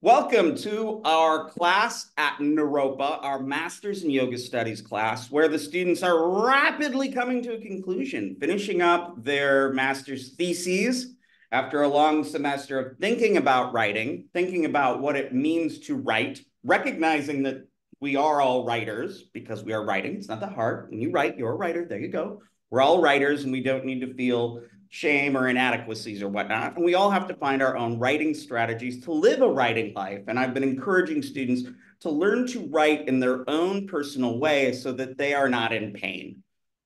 Welcome to our class at Naropa, our Masters in Yoga Studies class, where the students are rapidly coming to a conclusion, finishing up their master's theses after a long semester of thinking about writing, thinking about what it means to write, recognizing that we are all writers because we are writing. It's not that hard. When you write, you're a writer. There you go. We're all writers, and we don't need to feel shame or inadequacies or whatnot. And we all have to find our own writing strategies to live a writing life. And I've been encouraging students to learn to write in their own personal way so that they are not in pain.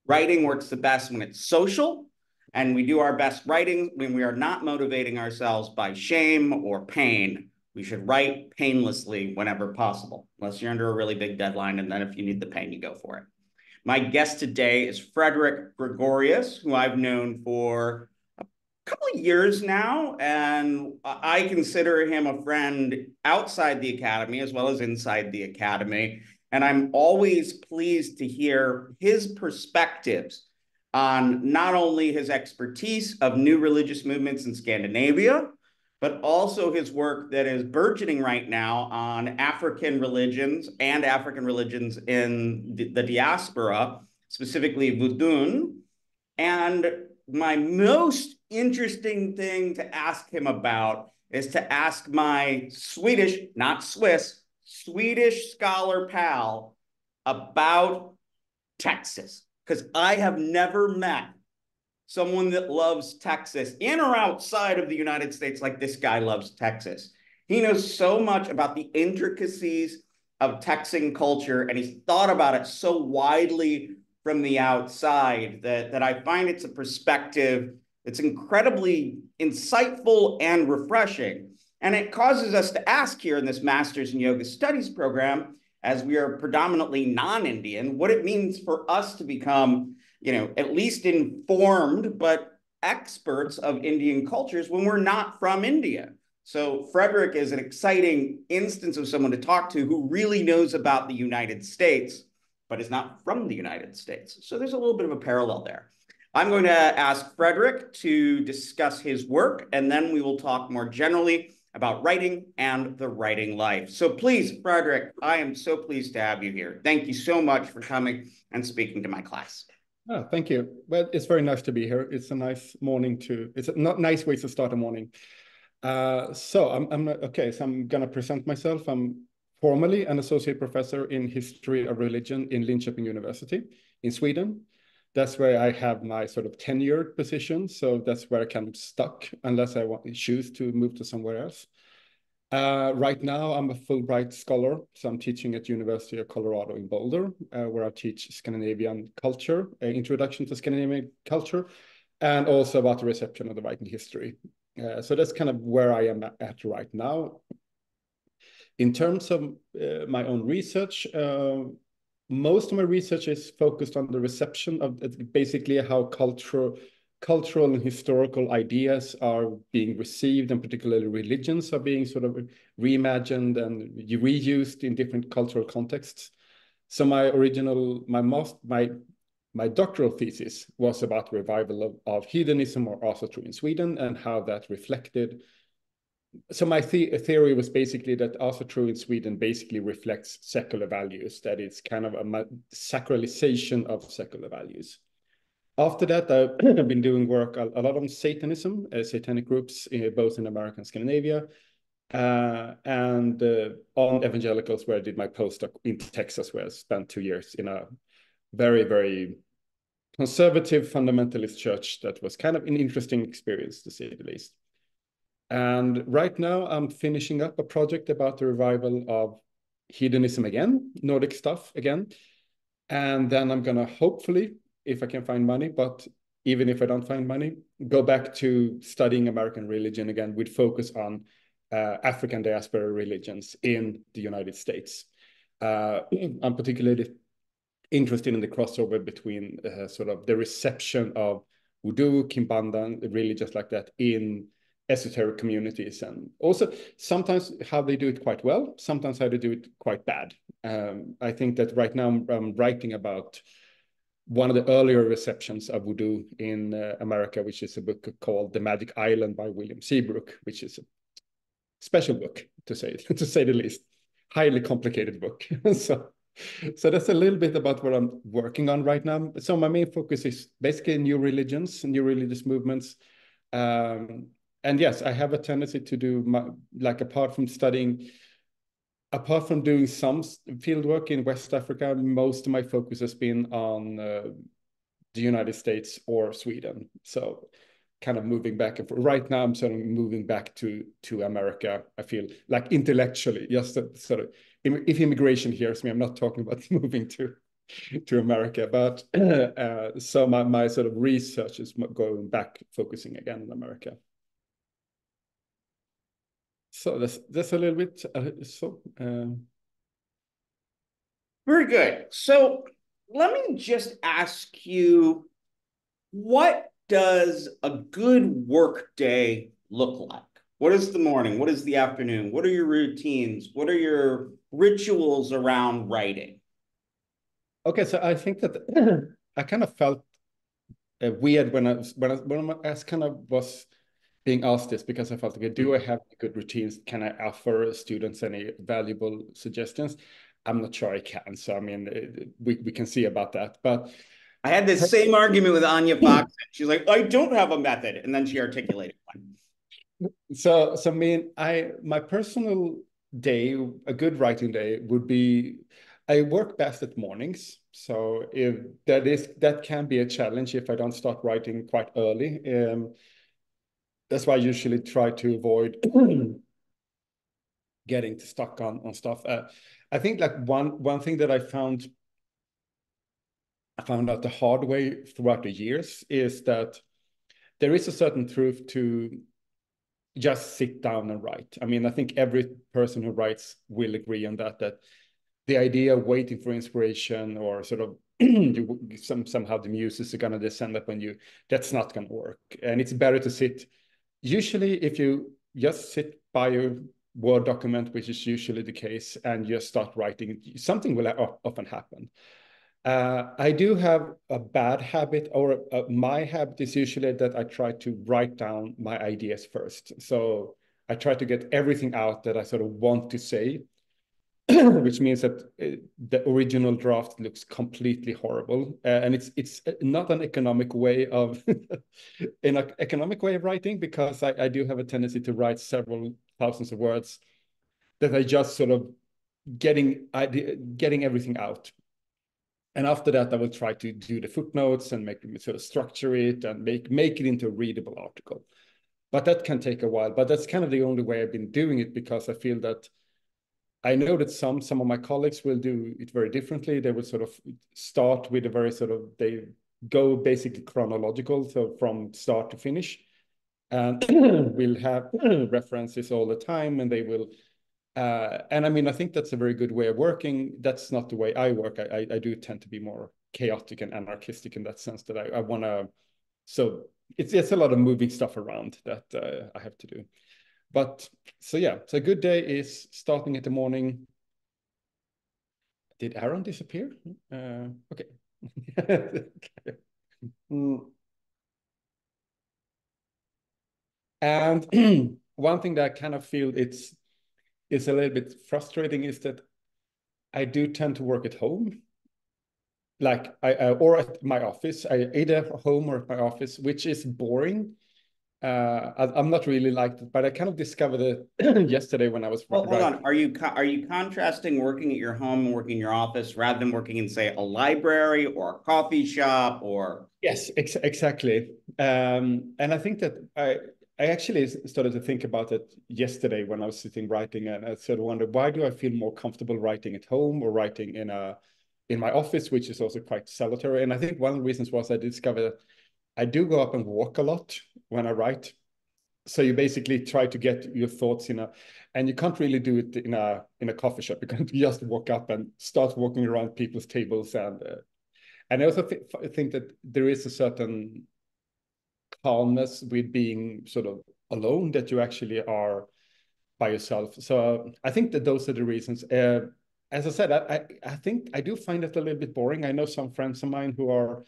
Writing works the best when it's social, and we do our best writing when we are not motivating ourselves by shame or pain. We should write painlessly whenever possible, unless you're under a really big deadline, and then if you need the pain, you go for it. My guest today is Fredrik Gregorious, who I've known for a couple of years now, and I consider him a friend outside the academy as well as inside the academy. And I'm always pleased to hear his perspectives on not only his expertise of new religious movements in Scandinavia, but also his work that is burgeoning right now on African religions and African religions in the diaspora, specifically Vodoun. And my most interesting thing to ask him about is to ask my Swedish, not Swiss, Swedish scholar pal about Texas, because I have never met someone that loves Texas in or outside of the United States like this guy loves Texas. He knows so much about the intricacies of Texan culture, and he's thought about it so widely from the outside that I find it's a perspective that's incredibly insightful and refreshing. And it causes us to ask here in this Masters in Yoga Studies program, as we are predominantly non-Indian, what it means for us to become at least informed, but experts of Indian cultures when we're not from India. So Fredrik is an exciting instance of someone to talk to who really knows about the United States, but is not from the United States. So there's a little bit of a parallel there. I'm going to ask Fredrik to discuss his work, and then we will talk more generally about writing and the writing life. So please, Fredrik, I am so pleased to have you here. Thank you so much for coming and speaking to my class. Oh, thank you. Well, it's very nice to be here. It's a nice morning it's a nice way to start a morning. So I'm gonna present myself. I'm formally an associate professor in history of religion in Linköping University in Sweden. That's where I have my sort of tenured position. So that's where I kind of stuck unless I choose to move to somewhere else. Right now, I'm a Fulbright scholar, so I'm teaching at University of Colorado in Boulder, where I teach Scandinavian culture, introduction to Scandinavian culture, and also about the reception of the writing history. So that's kind of where I am at right now. In terms of my own research, most of my research is focused on the reception of basically how cultural and historical ideas are being received, and particularly religions are being sort of reimagined and reused in different cultural contexts. So my doctoral thesis was about the revival of hedonism or Osatru in Sweden and how that reflected. So my theory was basically that Osatru in Sweden basically reflects secular values, that it's kind of a sacralization of secular values. After that, I've been doing work a lot on Satanism, satanic groups, both in America and Scandinavia, and on evangelicals, where I did my postdoc in Texas, where I spent 2 years in a very, very conservative fundamentalist church that was kind of an interesting experience, to say the least. And right now, I'm finishing up a project about the revival of hedonism again, Nordic stuff again. And then I'm going to hopefully, if I can find money, but even if I don't find money, go back to studying American religion again with focus on African diaspora religions in the United States. I'm particularly interested in the crossover between sort of the reception of Voodoo, Kimbanda, really just like that in esoteric communities, and also sometimes how they do it quite well, sometimes how they do it quite bad. I think that right now I'm writing about one of the earlier receptions of Voodoo in America, which is a book called The Magic Island by William Seabrook, which is special book, to say the least. Highly complicated book. So that's a little bit about what I'm working on right now. So my main focus is basically new religions, new religious movements. And yes, I have a tendency to do apart from doing some field work in West Africa, most of my focus has been on the United States or Sweden. So kind of moving back and forth. Right now, I'm sort of moving back to America. I feel like intellectually, just sort of, if immigration hears me, I'm not talking about moving to America, but so my sort of research is going back, focusing again on America. So that's a little bit. Very good. So let me just ask you, what does a good work day look like? What is the morning? What is the afternoon? What are your routines? What are your rituals around writing? Okay, so I think that I kind of felt weird when I kind of was being asked this, because I felt, okay, do I have good routines? Can I offer students any valuable suggestions? I'm not sure I can. So I mean, we can see about that. But I had this same argument with Anya Fox. She's like, I don't have a method, and then she articulated one. So I mean, my personal day, a good writing day would be, I work best at mornings. So if that can be a challenge if I don't start writing quite early. That's why I usually try to avoid getting stuck on stuff. I think like one thing that I found out the hard way throughout the years is that there is a certain truth to just sit down and write. I mean, I think every person who writes will agree on that the idea of waiting for inspiration or sort of somehow the muses are going to descend upon you, that's not going to work. And it's better to sit. Usually, if you just sit by your Word document, which is usually the case, and just start writing, something will often happen. I do have a bad habit, or my habit is usually that I try to write down my ideas first. So I try to get everything out that I sort of want to say, which means that the original draft looks completely horrible. And it's not an economic way of writing, because I do have a tendency to write several thousands of words that I just sort of getting everything out. And after that, I will try to do the footnotes and sort of structure it and make it into a readable article. But that can take a while. But that's kind of the only way I've been doing it, because I feel that I know that some of my colleagues will do it very differently. They will sort of start with a very sort of, they go basically chronological, so from start to finish. And we'll have references all the time, and they will and I mean, I think that's a very good way of working. That's not the way I work. I do tend to be more chaotic and anarchistic in that sense, that I want to. So it's a lot of moving stuff around that I have to do. But so yeah, so a good day is starting at the morning. Did Aaron disappear? Okay. And one thing that I kind of feel is a little bit frustrating is that I do tend to work at home, like or at my office. I either home or at my office, which is boring. I'm not really like that, but I kind of discovered it yesterday when I was. Well, hold on. Are you contrasting working at your home and working in your office rather than working in, say, a library or a coffee shop or? Yes, exactly. And I think that I actually started to think about it yesterday when I was sitting writing, and I sort of wondered, why do I feel more comfortable writing at home or writing in my office, which is also quite solitary? And I think one of the reasons was I discovered that I do go up and walk a lot when I write. So you basically try to get your thoughts and you can't really do it in a coffee shop. You can't just walk up and start walking around people's tables. And I also think that there is a certain calmness with being sort of alone, that you actually are by yourself. So I think that those are the reasons. As I said, I think I do find it a little bit boring. I know some friends of mine who are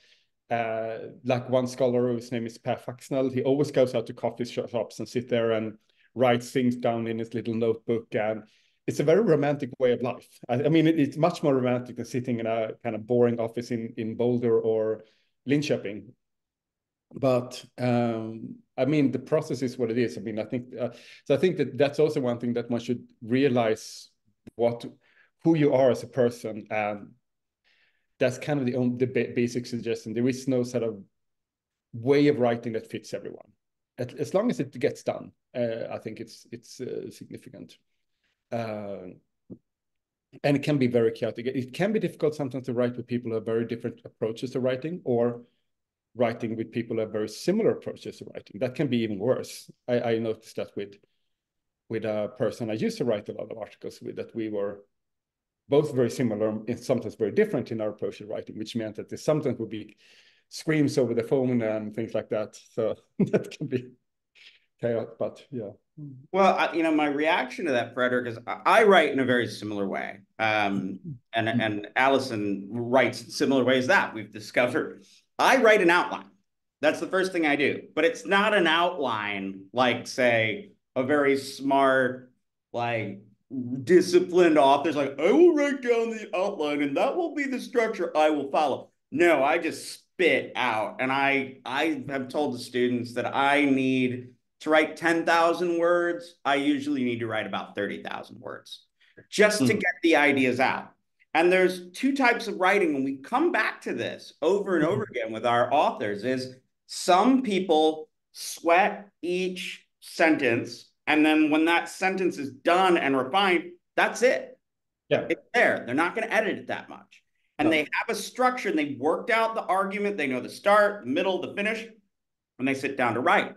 like one scholar whose name is Per Faxnell. He always goes out to coffee shops and sit there and writes things down in his little notebook, and it's a very romantic way of life. I mean, it's much more romantic than sitting in a kind of boring office in Boulder or Linköping. But I mean, the process is what it is. I mean, I think so. I think that that's also one thing that one should realize who you are as a person, and that's kind of the basic suggestion. There is no sort of way of writing that fits everyone. As long as it gets done, I think it's significant. And it can be very chaotic. It can be difficult sometimes to write with people who have very different approaches to writing, or writing with people who have very similar approaches to writing. That can be even worse. I noticed that with a person I used to write a lot of articles with, that we were both very similar and sometimes very different in our approach to writing, which meant that there sometimes would be screams over the phone and things like that. So that can be chaotic, but yeah. Well, you know, my reaction to that, Fredrik, is I write in a very similar way. And Allison writes in similar ways that we've discovered. I write an outline. That's the first thing I do. But it's not an outline like, say, a very smart, like, disciplined author's like, I will write down the outline and that will be the structure I will follow. No, I just spit out. And I have told the students that I need to write 10,000 words. I usually need to write about 30,000 words just to get the ideas out. And there's two types of writing, and we come back to this over and over again with our authors, is some people sweat each sentence, and then when that sentence is done and refined, that's it. Yeah. It's there. They're not going to edit it that much. And they have a structure, and they've worked out the argument. They know the start, the middle, the finish, when they sit down to write.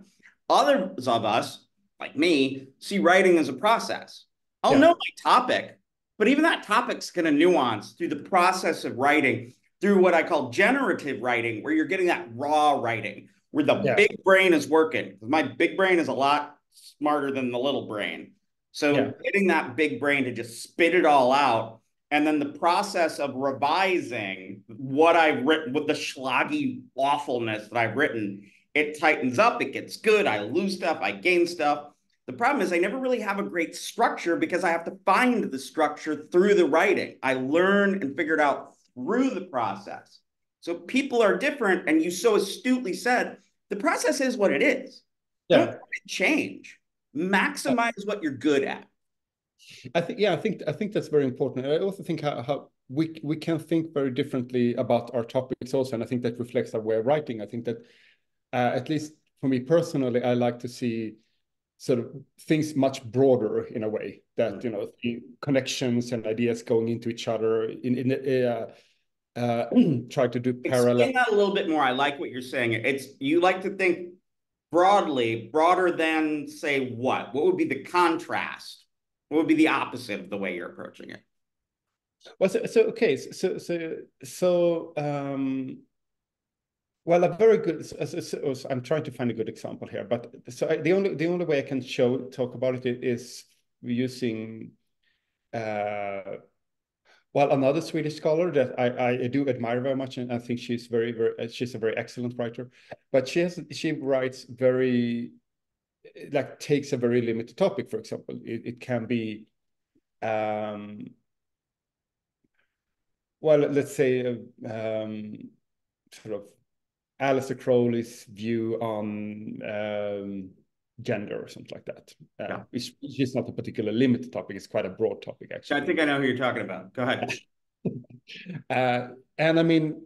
Others of us, like me, see writing as a process. I'll know my topic, but even that topic's going to nuance through the process of writing, through what I call generative writing, where you're getting that raw writing, where the big brain is working. My big brain is a lot smarter than the little brain. So getting that big brain to just spit it all out, and then the process of revising what I've written, with the schlaggy awfulness that I've written, it tightens up, it gets good, I lose stuff, I gain stuff. The problem is I never really have a great structure because I have to find the structure through the writing. I learn and figure it out through the process. So people are different, and you so astutely said, the process is what it is. Don't change. Maximize what you're good at. I think that's very important. I also think how we can think very differently about our topics also, and I think that reflects our way of writing. I think that at least for me personally, I like to see sort of things much broader in a way, that you know, the connections and ideas going into each other try to do parallel. Explain that a little bit more. I like what you're saying. It's, you like to think broadly, broader than, say, what would be the contrast? What would be the opposite of the way you're approaching it? Well, well, a very good. I'm trying to find a good example here, but the only way I can talk about it is using, well, another Swedish scholar that I do admire very much, and I think she's she's a very excellent writer, but she writes very, like, takes a very limited topic. For example, it can be, well, let's say sort of Alistair Crowley's view on gender or something like that. It's just not a particular limited topic. It's quite a broad topic, actually. I think I know who you're talking about. Go ahead. And I mean,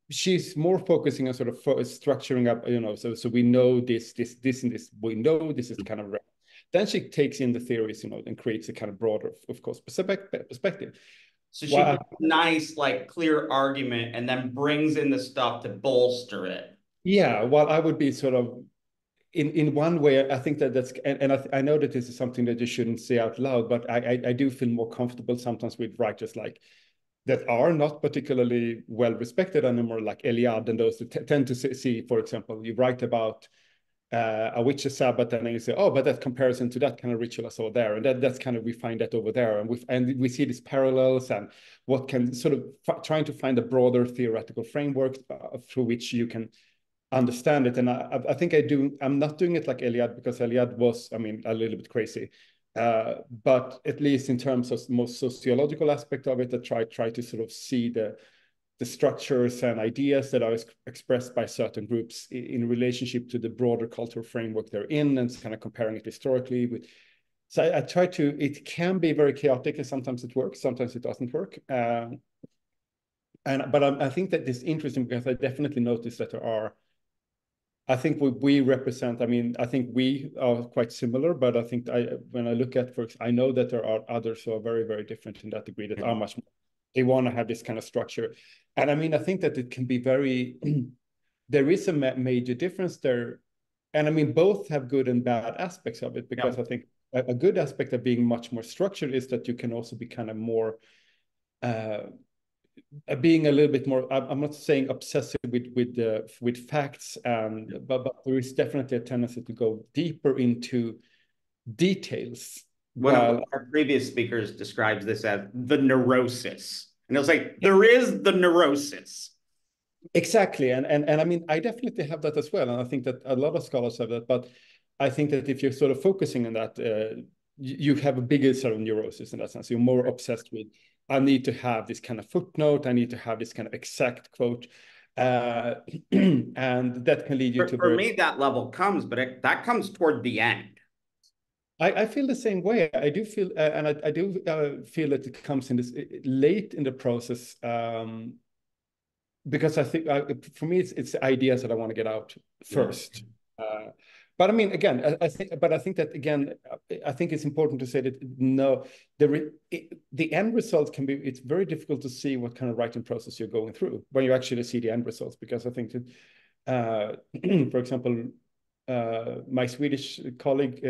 she's more focusing on sort of structuring up, you know, so we know this, and this. We know this is kind of. Then she takes in the theories, you know, and creates a kind of broader, of course, perspective. So she makes a nice, like, clear argument and then brings in the stuff to bolster it. Yeah, well, I would be sort of, in one way, I think that's, and I know that this is something that you shouldn't say out loud, but I do feel more comfortable sometimes with writers like that are not particularly well respected anymore, like Eliade and those that tend to see, for example, you write about a witch's Sabbath, and then you say, oh, but that comparison to that kind of ritual I saw there, and that's kind of, we find that over there, and we see these parallels, and what can sort of trying to find a broader theoretical framework through which you can understand it. And I think I'm not doing it like Eliade, because Eliade was, I mean, a little bit crazy. But at least in terms of most sociological aspect of it, I try to sort of see the structures and ideas that are expressed by certain groups in relationship to the broader cultural framework they're in, and kind of comparing it historically with. So I try to, it can be very chaotic, and sometimes it works, sometimes it doesn't work. But I think that it's interesting because I definitely noticed that there are, I think we represent, I mean, I think we are quite similar, but I think when I look at, I know that there are others who are very, very different in that degree, that are much more, they want to have this kind of structure. And I mean, I think that it can be very, there is a major difference there. And I mean, both have good and bad aspects of it, because I think a good aspect of being much more structured is that you can also be kind of more, being a little bit more, I'm not saying obsessive with facts, but there is definitely a tendency to go deeper into details. One of our previous speakers describes this as the neurosis. And it'll say, there is the neurosis. Exactly. And I mean, I definitely have that as well. And I think that a lot of scholars have that. But I think that if you're sort of focusing on that, you have a bigger sort of neurosis in that sense. You're more obsessed with, I need to have this kind of footnote. I need to have this kind of exact quote. And that can lead you to... For me, that level comes, but that comes toward the end. I feel the same way. I do feel, and I do feel that it comes in this late in the process, because I think for me it's the ideas that I want to get out first. But I mean, again, I think that again, I think it's important to say that no, the end result can be. It's very difficult to see what kind of writing process you're going through when you actually see the end results, because I think that, for example, my Swedish colleague.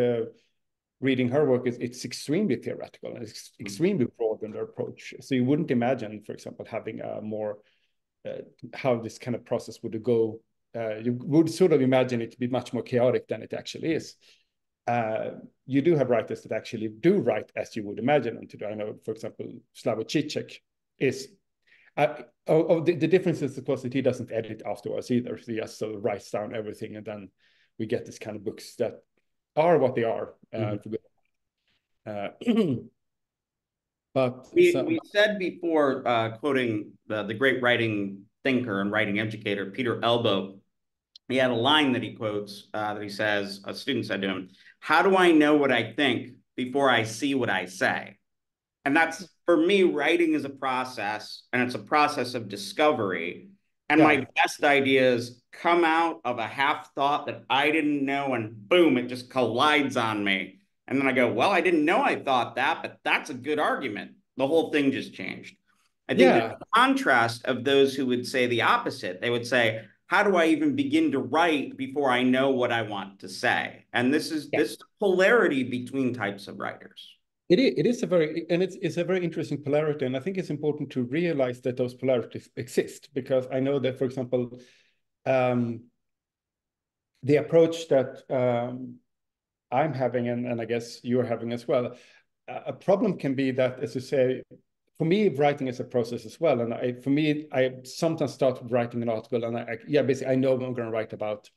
Reading her work, it's extremely theoretical and it's extremely broad in their approach. So you wouldn't imagine, for example, having a more how this kind of process would go. You would sort of imagine it to be much more chaotic than it actually is. You do have writers that actually do write as you would imagine them to do. I know, for example, Slavoj Žižek is. The difference is, of course, that he doesn't edit afterwards either. So he just sort of writes down everything, and then we get this kind of books that are what they are. But we said before, quoting the great writing thinker and writing educator Peter Elbow, he had a line that he quotes that he says, a student said to him, "How do I know what I think before I see what I say?" And that's, for me, writing is a process, and it's a process of discovery. And my best ideas come out of a half thought that I didn't know, and boom, it just collides on me. And then I go, well, I didn't know I thought that, but that's a good argument. The whole thing just changed. I think the contrast of those who would say the opposite, they would say, how do I even begin to write before I know what I want to say? And this is this polarity between types of writers. It's a very interesting polarity, and I think it's important to realize that those polarities exist, because I know that, for example, the approach that I'm having, and I guess you're having as well, a problem can be that, as you say, for me, writing is a process as well, and I sometimes start writing an article, and basically I know I'm going to write about.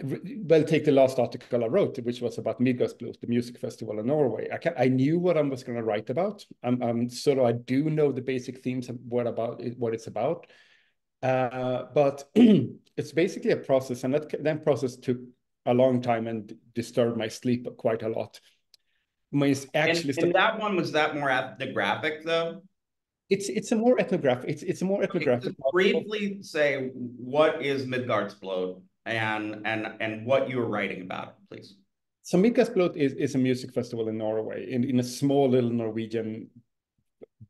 Well, take the last article I wrote, which was about Midgårdsblot, the music festival in Norway. I knew what I was going to write about. I do know the basic themes of what it's about. But it's basically a process, and that process took a long time and disturbed my sleep quite a lot. And that one, was that more ethnographic though? It's a more ethnographic. It's a more ethnographic. Okay, briefly say what is Midgårdsblot and what you were writing about, please. So Midgårdsblot is a music festival in Norway, in a small little Norwegian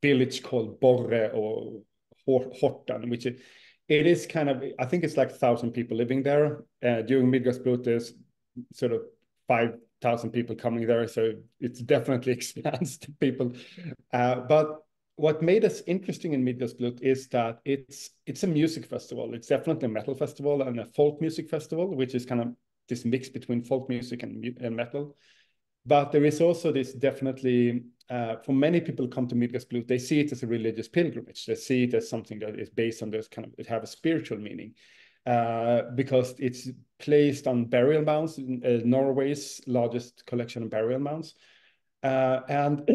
village called Borre or Horten, which it is kind of, I think it's like 1,000 people living there. During Midgårdsblot, there's sort of 5,000 people coming there, so it's definitely expands to people. But what made us interesting in Midgårdsblot is that it's a music festival. It's definitely a metal festival and a folk music festival, which is kind of this mix between folk music and metal. But there is also this definitely, for many people come to Midgårdsblot, they see it as a religious pilgrimage. They see it as something that is based on this kind of, it have a spiritual meaning. because it's placed on burial mounds, Norway's largest collection of burial mounds. And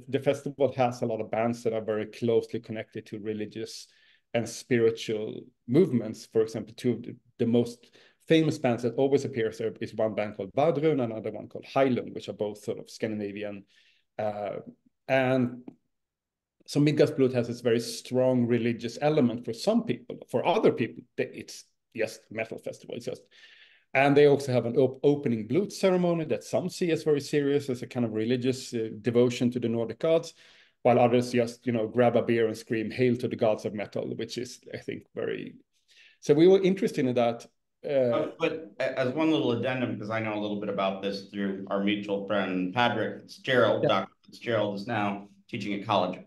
the festival has a lot of bands that are very closely connected to religious and spiritual movements. For example, two of the most famous bands that always appears there is one band called Vodoun and another one called Heilung, which are both sort of Scandinavian. And so Midgårdsblod has this very strong religious element for some people. For other people, it's just a metal festival. It's just, and they also have an opening blot ceremony that some see as very serious, as a kind of religious devotion to the Nordic gods, while others just, you know, grab a beer and scream "Hail to the gods of metal," which is, I think, very. So we were interested in that. But as one little addendum, because I know a little bit about this through our mutual friend Patrick Fitzgerald, Yeah. Dr. Fitzgerald is now teaching at college at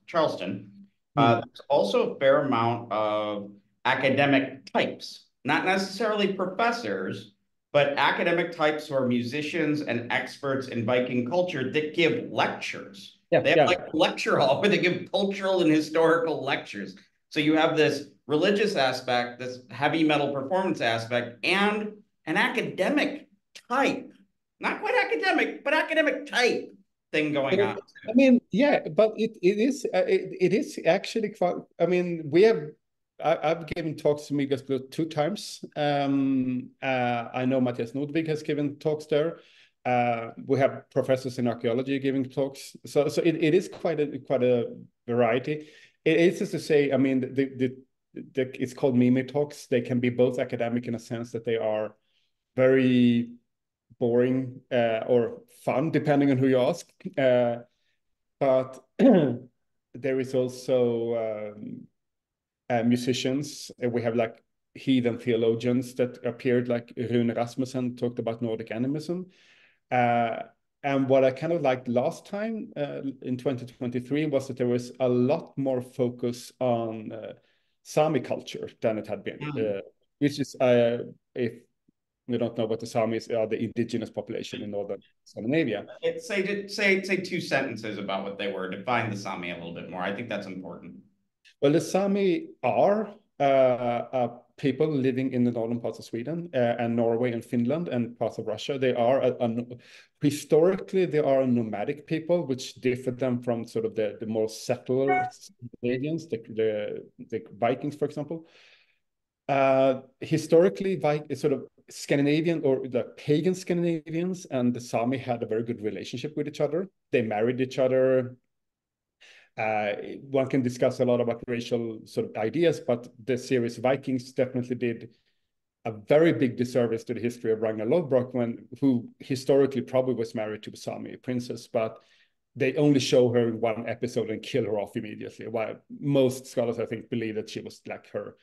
Charleston. Mm. There's also a fair amount of academic types, not necessarily professors, but academic types who are musicians and experts in Viking culture that give lectures. Yeah, They have yeah. like a lecture hall where they give cultural and historical lectures. So you have this religious aspect, this heavy metal performance aspect, and an academic type, not quite academic, but academic type thing going on. I mean, yeah, but it is actually quite. I mean, I've given talks to Midgårdsblod 2 times. I know Matthias Nordvig has given talks there. We have professors in archaeology giving talks. So it is quite a variety. It is just to say, I mean, it's called Mimi talks. They can be both academic in a sense that they are very boring or fun, depending on who you ask. But there is also musicians. We have like heathen theologians that appeared, like Rune Rasmussen talked about Nordic animism. And what I kind of liked last time in 2023 was that there was a lot more focus on Sami culture than it had been, which is, if you don't know what the Samis are, the indigenous population in northern Scandinavia. Say 2 sentences about what they were. Define the Sami a little bit more. I think that's important. Well, the Sami are people living in the northern parts of Sweden and Norway and Finland and parts of Russia. They are historically they are a nomadic people, which differ them from sort of the more settler Scandinavians, the Vikings, for example. Historically, sort of Scandinavian or the pagan Scandinavians and the Sami had a very good relationship with each other. They married each other. One can discuss a lot about racial sort of ideas, but the series Vikings definitely did a very big disservice to the history of Ragnar Lodbrok, who historically probably was married to a Sami princess, but they only show her in one episode and kill her off immediately. While most scholars, I think, believe that she was like her.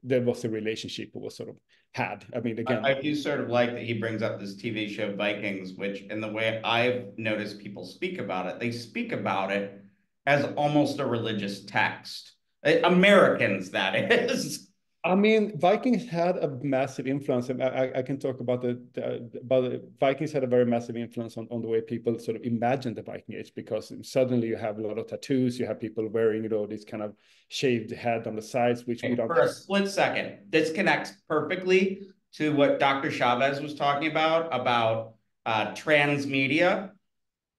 There was a relationship that was sort of had. I mean, again, I do sort of like that he brings up this TV show Vikings, which in the way I've noticed people speak about it, they speak about it as almost a religious text. Americans, that is. I mean, Vikings had a massive influence. I can talk about Vikings had a very massive influence on the way people sort of imagine the Viking Age, because suddenly you have a lot of tattoos, you have people wearing, you know, this kind of shaved head on the sides, which we don't For a split second, this connects perfectly to what Dr. Chavez was talking about transmedia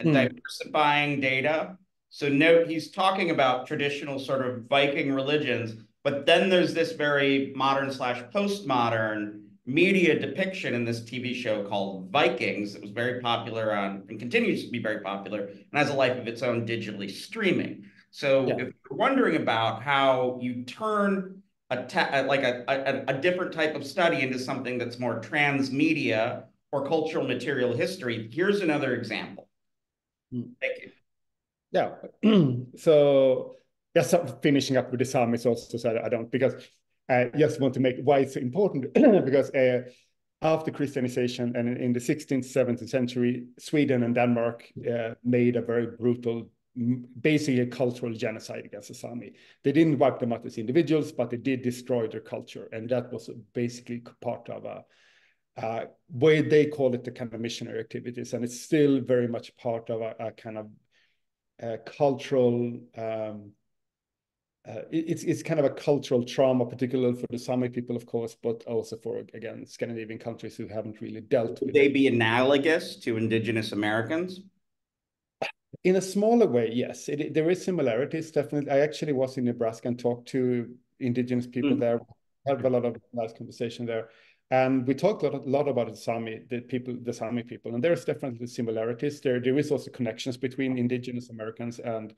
and diversifying data. So note, he's talking about traditional sort of Viking religions, but then there's this very modern / postmodern media depiction in this TV show called Vikings. It was very popular on and continues to be very popular and has a life of its own digitally streaming. So if you're wondering about how you turn a different type of study into something that's more transmedia or cultural material history, here's another example. Thank you. Yeah. So just finishing up with the Samis also, so I don't, because I just want to make why it's important, because after Christianization and in the 16th, 17th century, Sweden and Denmark made a very brutal, basically a cultural genocide against the Sami. They didn't wipe them out as individuals, but they did destroy their culture. And that was basically part of a way they call it the kind of missionary activities. And it's still very much part of a kind of cultural it's kind of a cultural trauma, particularly for the Sami people, of course, but also for, again, Scandinavian countries who haven't really dealt with Would they it. be analogous to indigenous Americans? In a smaller way, yes, there is similarities, definitely. I actually was in Nebraska and talked to indigenous people there, had a lot of nice conversation there. And we talked a lot about the Sami people, and there's definitely similarities. There is also connections between indigenous Americans and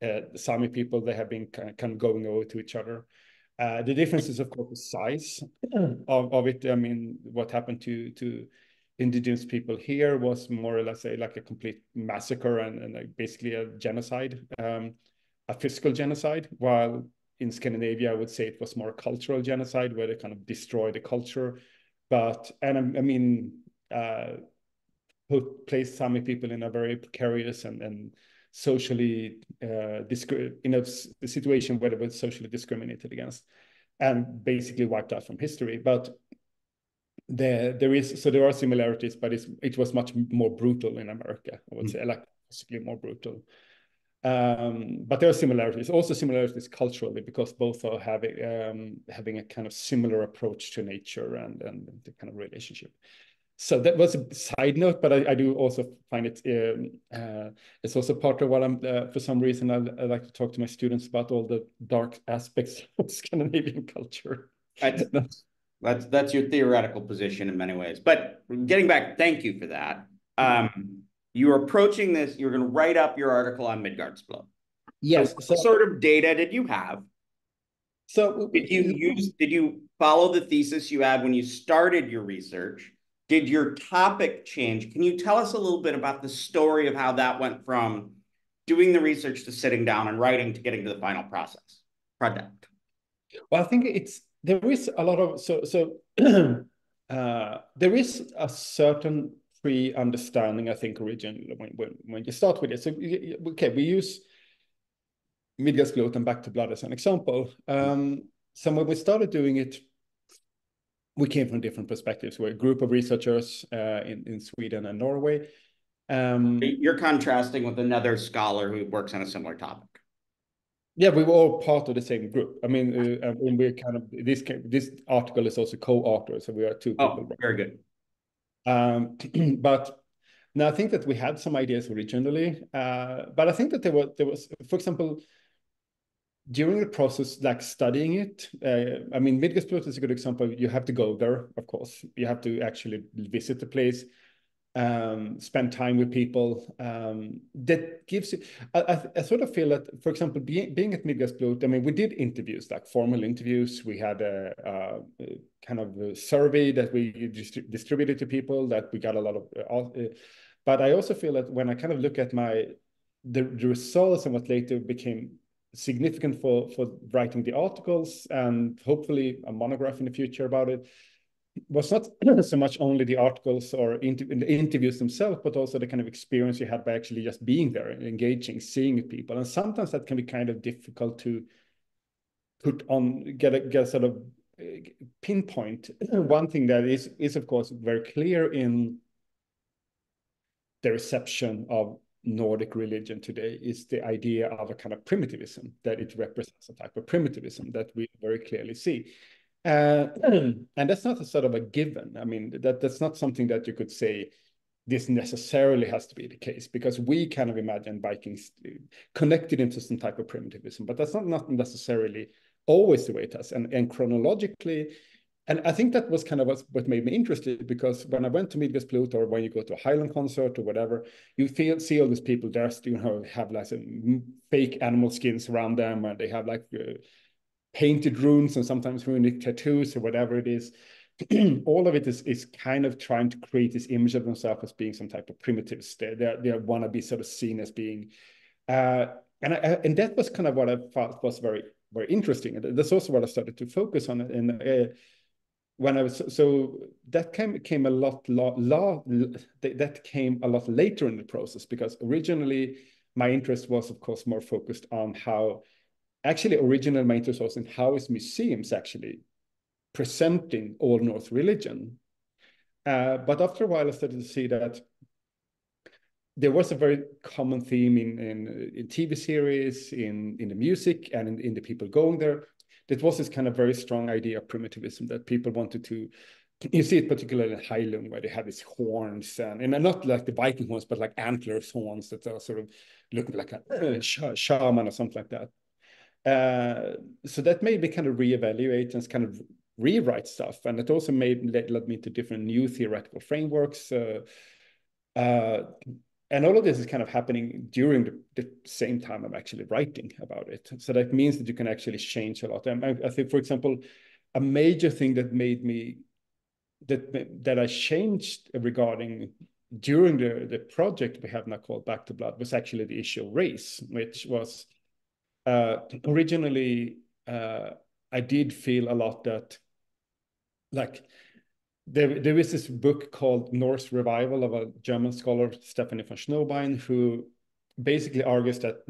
the Sami people. They have been kind of going over to each other. The difference is, of course, the size of it. I mean, what happened to indigenous people here was more or less like a complete massacre and like basically a genocide, a physical genocide, while in Scandinavia, I would say it was more a cultural genocide where they kind of destroyed the culture. And I mean, placed Sami people in a very precarious and socially, a situation where they were socially discriminated against and basically wiped out from history. But there are similarities, but it was much more brutal in America, I would say, like basically more brutal. But there are similarities, also similarities culturally, because both are having a kind of similar approach to nature and the kind of relationship. So that was a side note, but I do also find it's also part of what I'm, for some reason, I like to talk to my students about all the dark aspects of Scandinavian culture. That's your theoretical position in many ways. But getting back, thank you for that. You were approaching this, you're going to write up your article on Midgårdsblot. Yes. So what sort of data did you have? So did you follow the thesis you had when you started your research? Did your topic change? Can you tell us a little bit about the story of how that went from doing the research to sitting down and writing to getting to the final project? Well, I think there is a lot of there is a certain pre-understanding, I think, originally when you start with it. So okay, we use Midgårdsblot and Back to Blood as an example. So when we started doing it, we came from different perspectives. We're a group of researchers in Sweden and Norway. You're contrasting with another scholar who works on a similar topic. Yeah, we were all part of the same group. I mean, we're kind of this article is also co-author, so we are two people. Oh, very good. But now I think that we had some ideas originally, but I think that there was, for example, during the process, like studying it. I mean, Midgårdsblot is a good example. You have to go there, of course. You have to actually visit the place. Spend time with people. That gives you. I sort of feel that, for example, being at Midgårdsblot, I mean, we did interviews, like formal interviews. We had a kind of a survey that we distributed to people that we got a lot of. But I also feel that when I kind of look at the results and what later became significant for writing the articles and hopefully a monograph in the future about it, was not so much only the articles or the interviews themselves, but also the kind of experience you had by actually just being there and engaging, seeing people. And sometimes that can be kind of difficult to get a sort of pinpoint. One thing that is of course very clear in the reception of Nordic religion today is the idea of a kind of primitivism, that it represents a type of primitivism that we very clearly see. And that's not a sort of a given. I mean, that's not something that you could say this necessarily has to be the case, because we kind of imagine Vikings connected into some type of primitivism, but that's not necessarily always the way it is. And chronologically, and I think that was kind of what made me interested, because when I went to Midgårdsblot, or when you go to a Highland concert or whatever, you see all these people there, have like some fake animal skins around them, and they have like painted runes and sometimes runic tattoos or whatever it is. All of it is kind of trying to create this image of themselves as being some type of primitives. They want to be sort of seen as being, and that was kind of what I thought was very, very interesting. And that's also what I started to focus on. And when I was so that came a lot later in the process, because originally my interest was, of course, more focused on how actually original my interest was in how is museums actually presenting Old Norse religion. But after a while, I started to see that there was a very common theme in TV series, in the music, and in the people going there. That was this kind of very strong idea of primitivism that people wanted to. You see it particularly in Highland, where they have these horns, and not like the Viking horns, but like antlers horns that are sort of looking like a shaman or something like that. So that made me kind of reevaluate and kind of rewrite stuff, and it also led me to different new theoretical frameworks. And all of this is kind of happening during the same time I'm actually writing about it. So that means that you can actually change a lot. I think, for example, a major thing that made me that I changed regarding during the project we have now called Back to Blood was actually the issue of race, which was originally I did feel a lot that like there is this book called Norse Revival of a German scholar, Stephanie von Schnobein, who basically argues that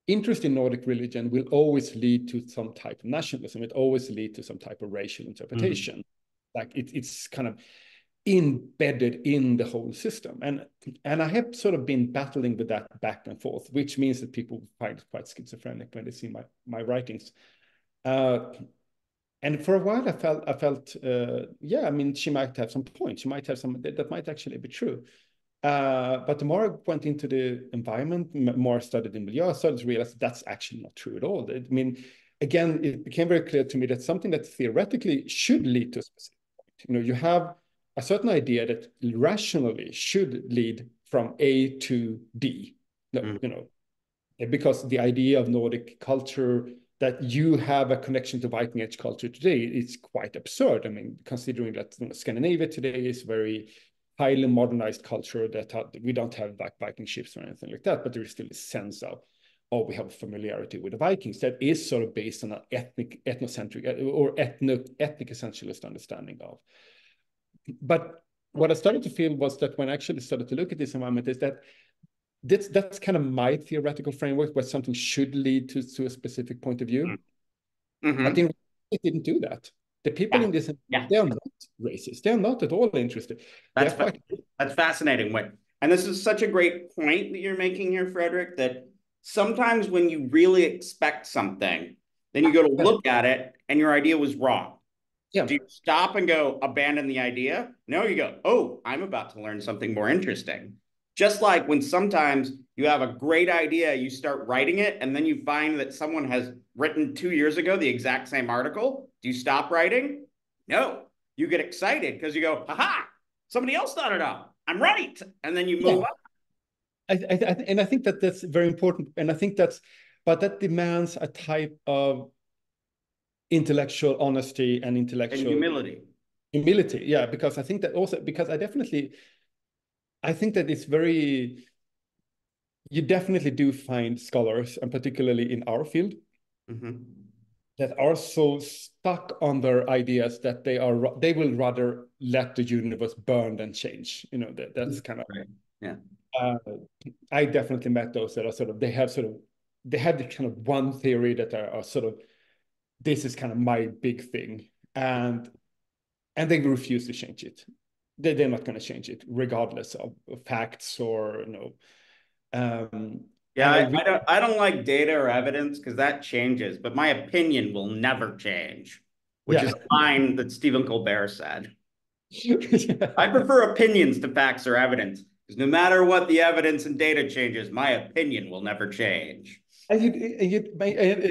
interest in Nordic religion will always lead to some type of nationalism. It always leads to some type of racial interpretation. Like it's kind of embedded in the whole system. And I have sort of been battling with that back and forth, which means that people find it quite schizophrenic when they see my writings. And for a while, I felt, yeah, I mean, she might have some points. She might have some that might actually be true. But the more I went into the environment, more I studied in milieu, I started to realize that's actually not true at all. I mean, again, it became very clear to me that something that theoretically should lead to a specific point. You have a certain idea that rationally should lead from A to D. Because the idea of Nordic culture, that you have a connection to Viking Age culture today, it's quite absurd. I mean, considering that Scandinavia today is very highly modernized culture, that we don't have like Viking ships or anything like that, but there is still a sense of, we have a familiarity with the Vikings that is sort of based on an ethnocentric or ethnic essentialist understanding of. But what I started to feel was that when I actually started to look at this environment is that that's kind of my theoretical framework, where something should lead to a specific point of view. But it didn't do that. The people in this, they are not racist. They are not at all interested. That's fascinating. And this is such a great point that you're making here, Fredrik, that sometimes when you really expect something, then you go to look at it and your idea was wrong. Yeah. Do you stop and go, abandon the idea? No, you go, oh, I'm about to learn something more interesting. Just like when sometimes you have a great idea, you start writing it, and then you find that someone has written 2 years ago the exact same article. Do you stop writing? No. You get excited because you go, ha-ha, somebody else thought it up. I'm right. And then you move up. And I think that that's very important. And I think but that demands a type of intellectual honesty and intellectual humility. Humility, yeah, because I think that also, because I think that it's you definitely do find scholars, and particularly in our field, that are so stuck on their ideas that they will rather let the universe burn than change. That's kind of right. Yeah. I definitely met those that are sort of they have the kind of one theory that are sort of, this is kind of my big thing, and they refuse to change it. They're not going to change it regardless of facts or I don't like data or evidence because that changes, but my opinion will never change, which is a line that Stephen Colbert said. I prefer opinions to facts or evidence, because no matter what the evidence and data changes, my opinion will never change. And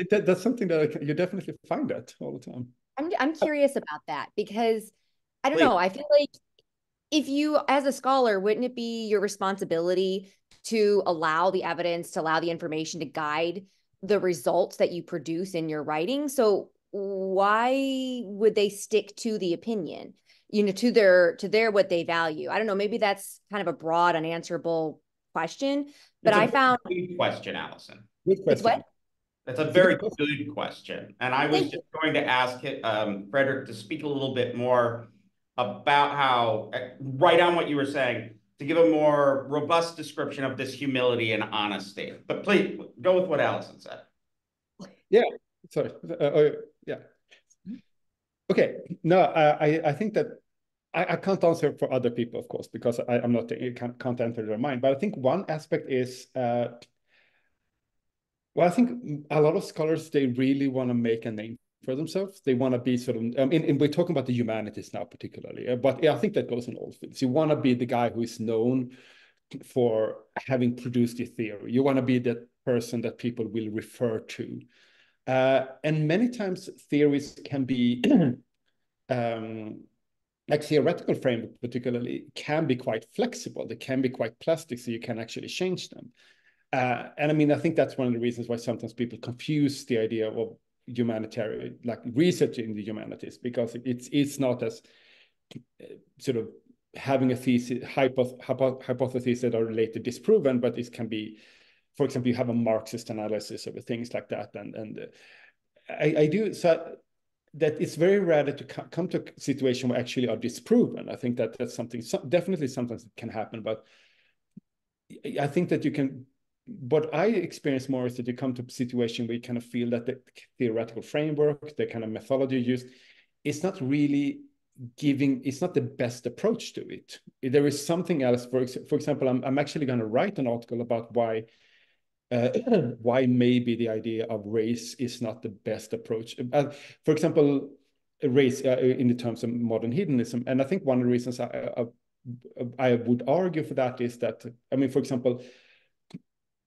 that's something that you definitely find that all the time. I'm curious about that, because I don't know. I feel like if you, as a scholar, wouldn't it be your responsibility to allow the evidence, to allow the information to guide the results that you produce in your writing? So why would they stick to the opinion, to their what they value? I don't know. Maybe that's kind of a broad, unanswerable question, but I found good question, Allison. Good question. It's what? That's a very good question. And I was just going to ask Fredrik to speak a little bit more about how, right on what you were saying, to give a more robust description of this humility and honesty. But please go with what Allison said. Yeah, sorry. Yeah. Okay. No, I think that I can't answer for other people, of course, because I'm not, can't enter their mind. But I think one aspect is, well, I think a lot of scholars, they really want to make a name for themselves. They want to be sort of, and we're talking about the humanities now particularly, but I think that goes in all fields. You want to be the guy who is known for having produced a theory. You want to be that person that people will refer to. And many times theories can be, like theoretical framework particularly, can be quite flexible. They can be quite plastic, so you can actually change them. And I mean, I think that's one of the reasons why sometimes people confuse the idea of humanitarian, like research in the humanities, because it's not as sort of having a thesis, hypotheses that are later disproven, but it can be, for example, you have a Marxist analysis of things like that. And I do, so that it's very rare to come to a situation where actually are disproven. I think that that's something, definitely sometimes it can happen, but I think that you can, what I experience more is that you come to a situation where you kind of feel that the theoretical framework, the kind of methodology used, is not really giving, it's not the best approach to it. There is something else. For example, I'm actually going to write an article about why maybe the idea of race is not the best approach. For example, race in the terms of modern hedonism. And I think one of the reasons I would argue for that is that, I mean, for example,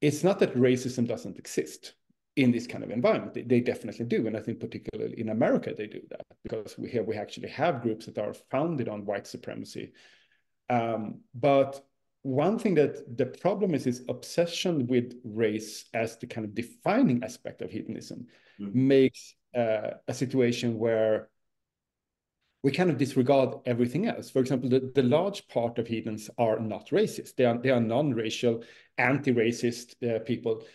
it's not that racism doesn't exist in this kind of environment. They definitely do. And I think particularly in America, they do that, because we actually have groups that are founded on white supremacy. But one thing that the problem is obsession with race as the kind of defining aspect of hedonism makes a situation where we kind of disregard everything else. For example, the large part of heathens are not racist. They are non-racial, anti-racist people.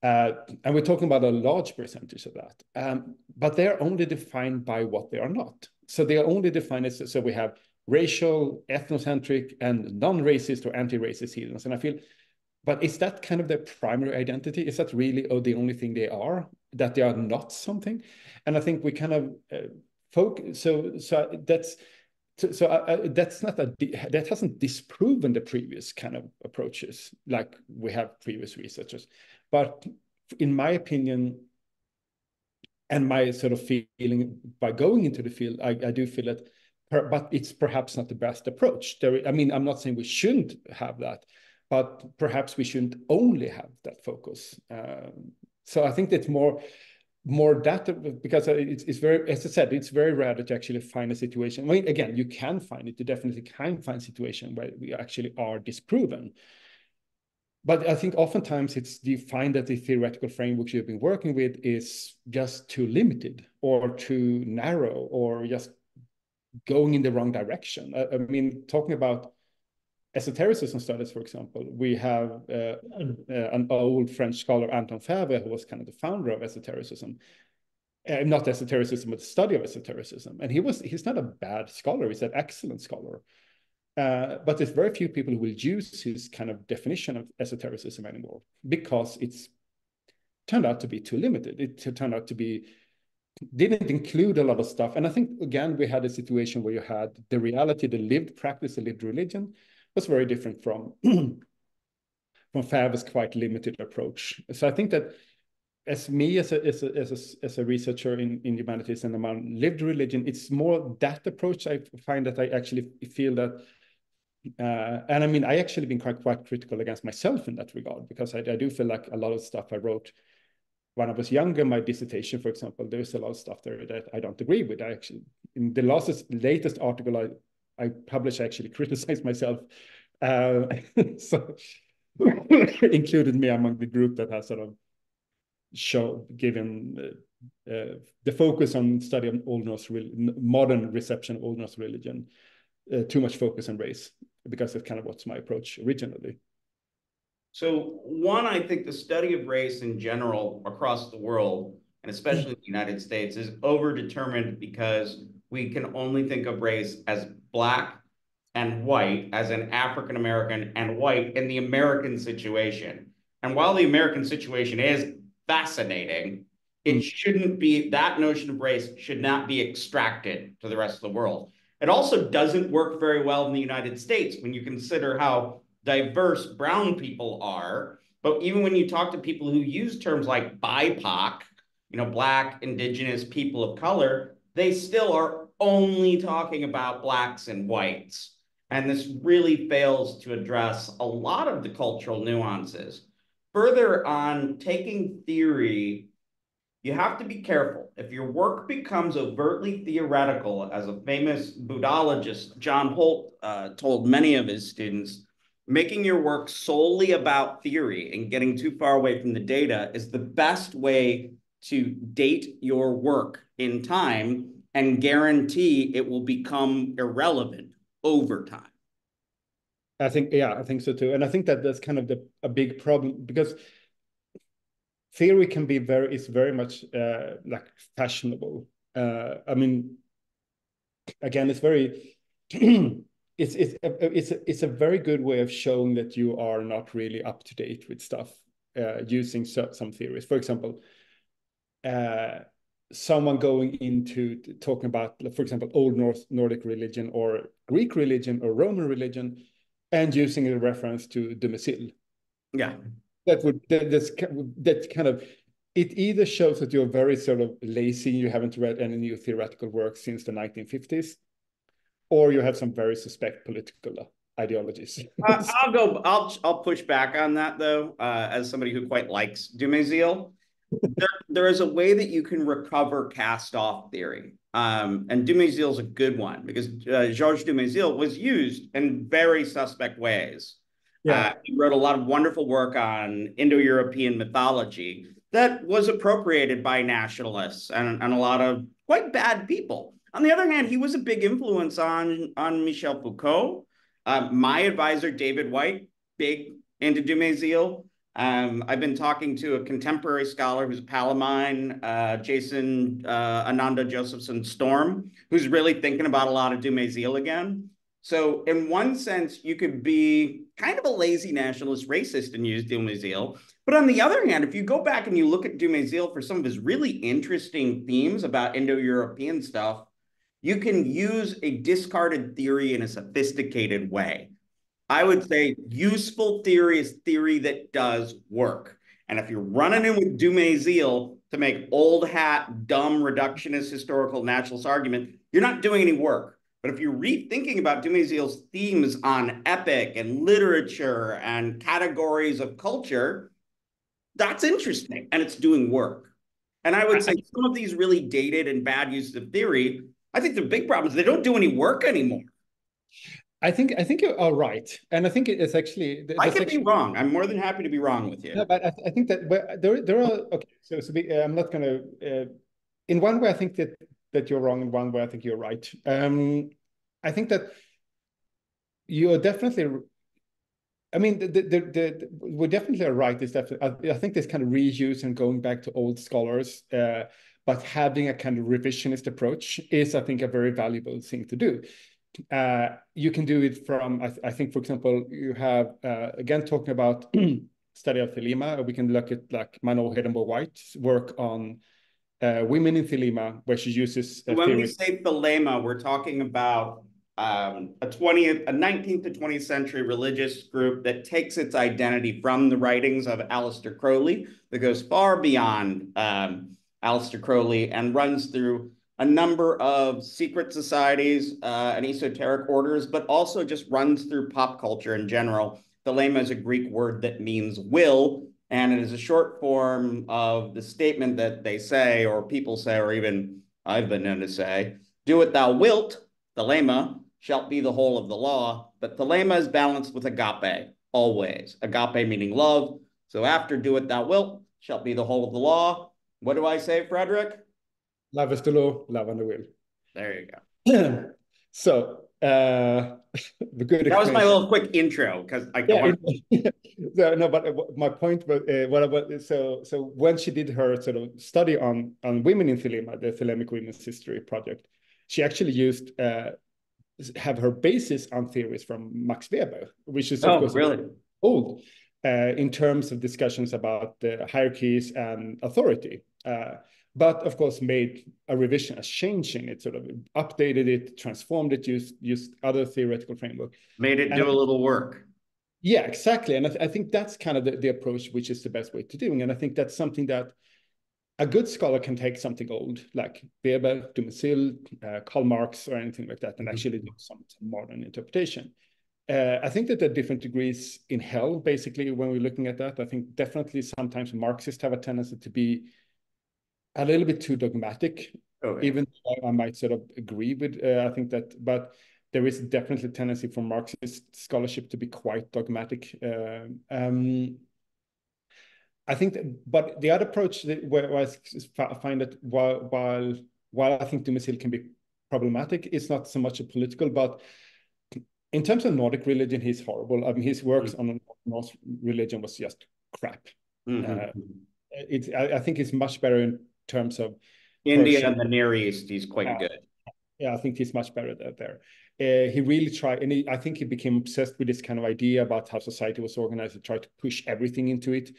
And we're talking about a large percentage of that. But they're only defined by what they are not. So they are only defined as, so we have racial, ethnocentric, and non-racist or anti-racist heathens. And I feel, but is that kind of their primary identity? Is that really the only thing they are, that they are not something? And I think we kind of focus, so that's not that hasn't disproven the previous kind of approaches, like we have previous researchers. But in my opinion, and my sort of feeling by going into the field, I do feel that, but it's perhaps not the best approach. I mean, I'm not saying we shouldn't have that, but perhaps we shouldn't only have that focus. So I think that's more data, because it's very, as I said, it's very rare to actually find a situation. I mean, again, you can find it. You definitely can find a situation where we actually are disproven. But I think oftentimes you find that the theoretical frameworks you've been working with is just too limited or too narrow, or just going in the wrong direction. I mean, talking about esotericism studies, for example, we have an old French scholar, Anton Fèvre, who was kind of the founder of esotericism. Not esotericism, but the study of esotericism. And he's not a bad scholar, he's an excellent scholar. But there's very few people who will use his kind of definition of esotericism anymore, because it's turned out to be too limited. It turned out to be, didn't include a lot of stuff. And I think, again, we had a situation where you had the reality, the lived practice, the lived religion was very different from Fèvre's quite limited approach. So I think that as a researcher in humanities and among lived religion, it's more that approach. I find that I actually feel that, and I mean, I actually been quite critical against myself in that regard, because I do feel like a lot of stuff I wrote when I was younger, my dissertation, for example, there's a lot of stuff there that I don't agree with. I actually, in the latest article I published, I actually criticized myself. So included me among the group that has sort of given the focus on study of Old Norse, modern reception of Old Norse religion, too much focus on race, because that's kind of what's my approach originally. So one, I think the study of race in general across the world, and especially in the United States, is overdetermined, because we can only think of race as Black and white, as an African American and white in the American situation. And while the American situation is fascinating, it shouldn't be, that notion of race should not be extracted to the rest of the world. It also doesn't work very well in the United States when you consider how diverse brown people are. But even when you talk to people who use terms like BIPOC, Black, Indigenous, people of color, they still are only talking about Blacks and whites. And this really fails to address a lot of the cultural nuances. Further on, taking theory, you have to be careful. If your work becomes overtly theoretical, as a famous Buddhologist, John Holt, told many of his students, making your work solely about theory and getting too far away from the data is the best way to date your work in time and guarantee it will become irrelevant over time. I think so too. And I think that that's kind of a big problem, because theory can be very much like fashionable. I mean, again, it's very it's a very good way of showing that you are not really up to date with stuff, using some theories. For example, someone going into talking about, for example, Old Nordic religion or Greek religion or Roman religion, and using a reference to Dumézil. Yeah. That's kind of, it either shows that you're very sort of lazy, you haven't read any new theoretical work since the 1950s, or you have some very suspect political ideologies. I'll push back on that though, as somebody who quite likes Dumézil. There is a way that you can recover cast-off theory. And Dumézil is a good one, because Georges Dumézil was used in very suspect ways. Yeah. He wrote a lot of wonderful work on Indo-European mythology that was appropriated by nationalists and a lot of quite bad people. On the other hand, he was a big influence on Michel Foucault. My advisor, David White, big into Dumézil. I've been talking to a contemporary scholar who's a pal of mine, Jason Ananda Josephson Storm, who's really thinking about a lot of Dumézil again. So in one sense, you could be kind of a lazy nationalist racist and use Dumézil. But on the other hand, if you go back and you look at Dumézil for some of his really interesting themes about Indo-European stuff, you can use a discarded theory in a sophisticated way. I would say useful theory is theory that does work. And if you're running in with Dumézil to make old hat, dumb, reductionist, historical, naturalist argument, you're not doing any work. But if you're rethinking about Dumézil's themes on epic and literature and categories of culture, that's interesting and it's doing work. And I would say some of these really dated and bad uses of theory, I think the big problem is they don't do any work anymore. I think you are right, and I think it's actually. I could be wrong. I'm more than happy to be wrong with you. No, but I think that there are okay. So I'm not going to. In one way, I think that you're wrong. In one way, I think you're right. I think that you are definitely. I mean, we definitely are right. Is that I think this kind of reuse and going back to old scholars, but having a kind of revisionist approach is, I think, a very valuable thing to do. You can do it from, I think, for example, you have, again, talking about study of Thelema, we can look at like Mano Hedenbo-White's work on women in Thelema, where she uses when we say Thelema, we're talking about a 19th to 20th century religious group that takes its identity from the writings of Aleister Crowley, that goes far beyond Aleister Crowley and runs through a number of secret societies and esoteric orders, but also just runs through pop culture in general. Thelema is a Greek word that means will, and it is a short form of the statement that they say, or people say, or even I've been known to say, do what thou wilt, Thelema, shalt be the whole of the law. But Thelema is balanced with agape, always. Agape meaning love. So after do what thou wilt, shalt be the whole of the law. What do I say, Fredrik? Love is the law, love and the will. There you go. So, the good. That was my little quick intro, because I don't no, but my point was so when she did her sort of study on women in Thelema, the Thelemic Women's History Project, she actually used have her basis on theories from Max Weber, which is of course really old in terms of discussions about the hierarchies and authority. but of course made a revision, a change in it, sort of updated it, transformed it, used other theoretical framework. Made it do a little work. Yeah, exactly. And I think that's kind of the approach, which is the best way to doing. And I think that's something that a good scholar can take something old, like Weber, Dumézil, Karl Marx, or anything like that, and actually do some modern interpretation. I think that there are different degrees in hell, basically, when we're looking at that. I think definitely sometimes Marxists have a tendency to be a little bit too dogmatic, even though I might sort of agree with, I think that, but there is definitely a tendency for Marxist scholarship to be quite dogmatic. I think that, but the other approach where I find that while I think Dumézil can be problematic, it's not so much a political, but in terms of Nordic religion, he's horrible. I mean, his works on Norse religion was just crap. I think it's much better in terms of India Persian and the Near East. He's quite good. Yeah, I think he's much better there. He really tried, and I think he became obsessed with this kind of idea about how society was organized and tried to push everything into it.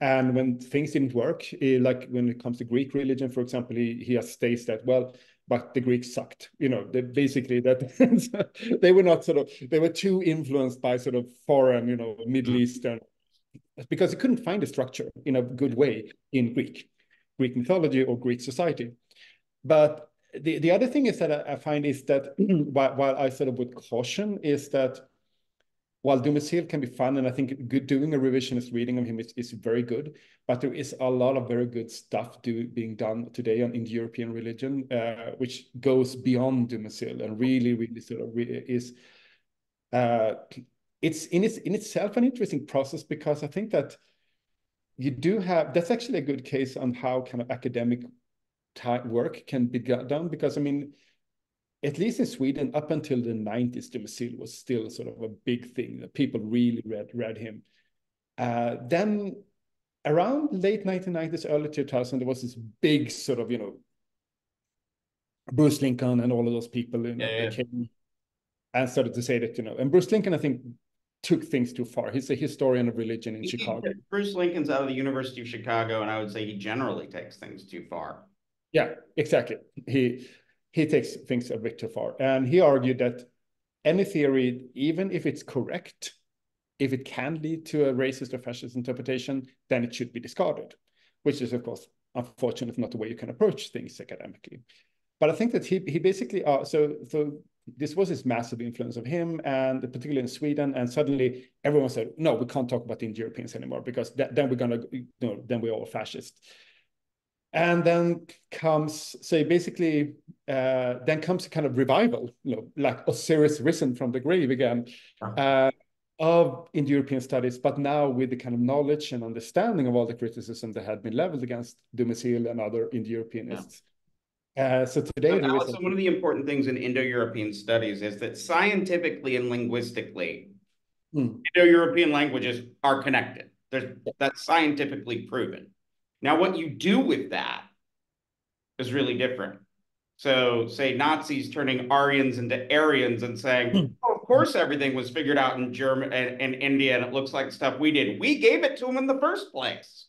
And when things didn't work, like when it comes to Greek religion, for example, he has states that, well, but the Greeks sucked. You know, basically that they were not they were too influenced by sort of foreign, you know, Middle Eastern, because they couldn't find a structure in a good way in Greek mythology or Greek society. But the other thing is that I find is that while I sort of would caution is that while Dumézil can be fun, and I think doing a revisionist reading of him is very good, but there is a lot of very good stuff being done today in European religion, which goes beyond Dumézil and really sort of is. It's in itself an interesting process, because I think that you do have, that's actually a good case on how kind of academic work can be done, because I mean, at least in Sweden, up until the 90s, Dumézil was still sort of a big thing that people really read him. Then around late 1990s, early 2000, there was this big sort of, you know, Bruce Lincoln and all of those people, you know, they came and started to say that, you know, and Bruce Lincoln, I think, took things too far. He's a historian of religion in Chicago. Bruce Lincoln's out of the University of Chicago, and I would say he generally takes things too far. Yeah, exactly. He takes things a bit too far. And he argued that any theory, even if it's correct, if it can lead to a racist or fascist interpretation, then it should be discarded, which is, of course, unfortunate, not the way you can approach things academically. But I think that he basically, so this was his massive influence of him, and particularly in Sweden, and suddenly everyone said, no, we can't talk about the Indo-Europeans anymore, because then we're going to, you know, then we're all fascist. And then comes, so basically, then comes a kind of revival, you know, like Osiris risen from the grave again, of Indo-European studies, but now with the kind of knowledge and understanding of all the criticism that had been leveled against Dumézil and other Indo-Europeanists. So today, so one of the important things in Indo-European studies is that scientifically and linguistically, Indo-European languages are connected. That's scientifically proven. Now, what you do with that is really different. So, say Nazis turning Aryans into Aryans and saying, oh, of course, everything was figured out in Germany and India, and it looks like stuff we did. We gave it to them in the first place.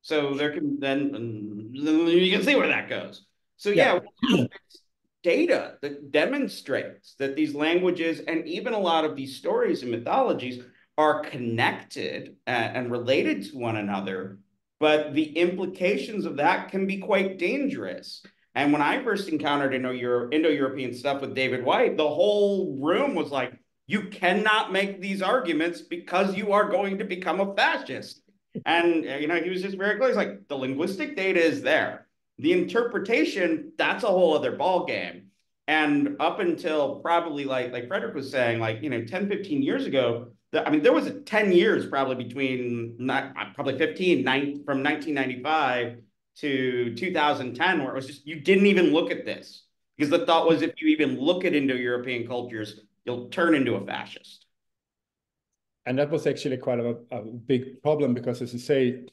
So there can then you can see where that goes. So yeah, data that demonstrates that these languages and even a lot of these stories and mythologies are connected and related to one another. But the implications of that can be quite dangerous. And when I first encountered Indo-European stuff with David White, the whole room was like, you cannot make these arguments because you are going to become a fascist. And, you know, he was just very clear. He's like, the linguistic data is there. The interpretation, that's a whole other ballgame. And up until probably like Fredrik was saying, like, you know, 10, 15 years ago, I mean, there was 10 years probably between, probably 15, from 1995 to 2010, where it was just, you didn't even look at this. Because the thought was, if you even look at Indo-European cultures, you'll turn into a fascist. And that was actually quite a big problem, because, as you say,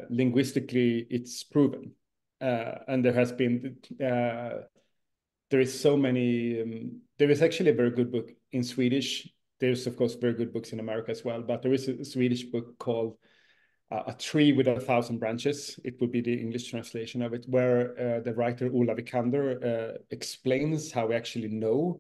linguistically, it's proven. And there has been, there is so many, there is actually a very good book in Swedish. There's, of course, very good books in America as well, but there is a Swedish book called a tree with 1,000 branches. It would be the English translation of it, where the writer Ola Vikander explains how we actually know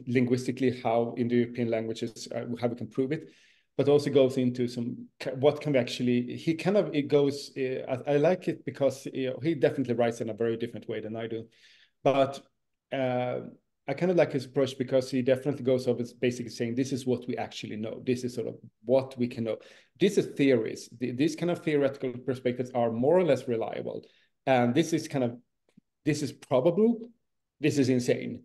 linguistically how Indo-European languages, how we can prove it, but also goes into some, what can we actually, he kind of, it goes, I like it because he definitely writes in a very different way than I do. But I kind of like his approach because he definitely goes over basically saying, this is what we actually know. This is sort of what we can know. This is theories. These kind of theoretical perspectives are more or less reliable. And this is kind of, this is probable. This is insane.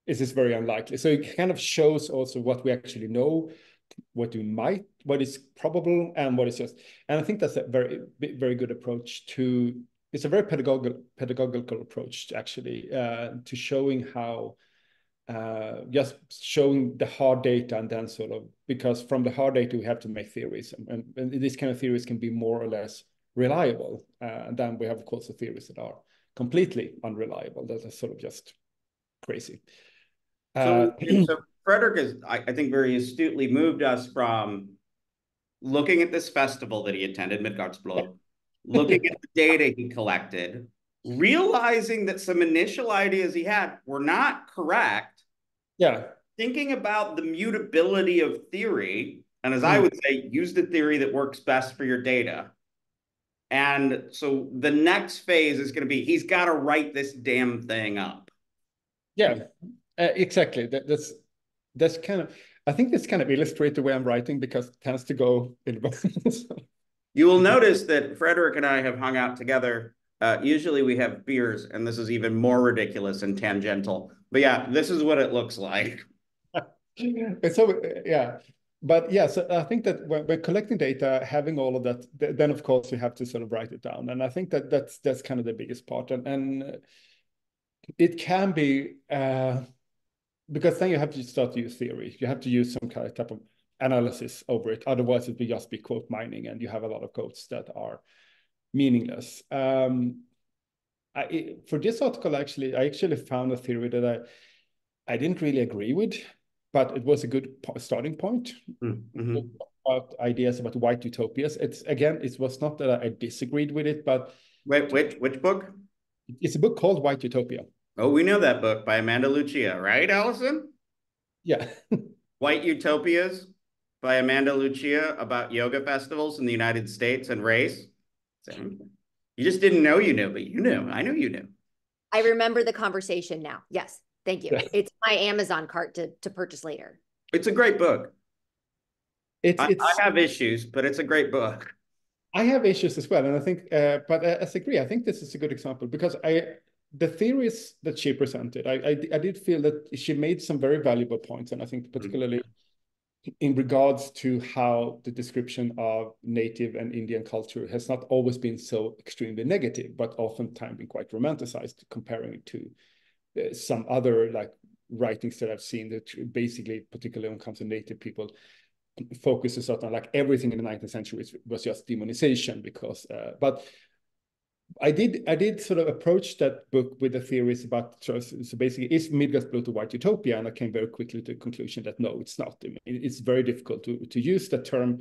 This is very unlikely. So it kind of shows also what we actually know, what is probable, and what is just. And I think that's a very, very good approach to. It's a very pedagogical approach, actually, to showing how, just showing the hard data, and then sort of, because from the hard data we have to make theories, and these kind of theories can be more or less reliable. And then we have, of course, the theories that are completely unreliable. That are sort of just crazy. So Fredrik is, I think, very astutely moved us from looking at this festival that he attended, Midgårdsblot, looking at the data he collected, realizing that some initial ideas he had were not correct. Yeah. Thinking about the mutability of theory, and as I would say, use the theory that works best for your data. And so the next phase is going to be, he's got to write this damn thing up. Yeah. Exactly. That's kind of, I think this kind of illustrates the way I'm writing, because it tends to go in both. You will notice that Fredrik and I have hung out together. Usually we have beers, and this is even more ridiculous and tangential. But yeah, this is what it looks like. So yeah, but yeah, so I think that when we're collecting data, having all of that, then of course you have to sort of write it down, and I think that that's kind of the biggest part, and it can be. Because then you have to start to use theory. You have to use some kind of type of analysis over it. Otherwise, it will just be quote mining, and you have a lot of quotes that are meaningless. For this article, I actually found a theory that I didn't really agree with, but it was a good starting point. About ideas about white utopias. It was not that I disagreed with it, but wait, which book? It's a book called White Utopia. Oh, we know that book by Amanda Lucia, right, Allison? Yeah. White Utopias by Amanda Lucia, about yoga festivals in the United States and race. You just didn't know you knew, but you knew. I knew you knew. I remember the conversation now. Yes, thank you. It's my Amazon cart to purchase later. It's a great book. I have issues, but it's a great book. I have issues as well, and I think, but as I agree, I think this is a good example, because the theories that she presented, I did feel that she made some very valuable points, and I think particularly in regards to how the description of native and Indian culture has not always been so extremely negative, but oftentimes been quite romanticized, comparing it to some other like writings that I've seen that basically, particularly when it comes to native people, focuses on like everything in the 19th century was just demonization, because but I did sort of approach that book with the theories about, so basically, is Midgårdsblot a white utopia? And I came very quickly to the conclusion that no, it's not. I mean, it's very difficult to use that term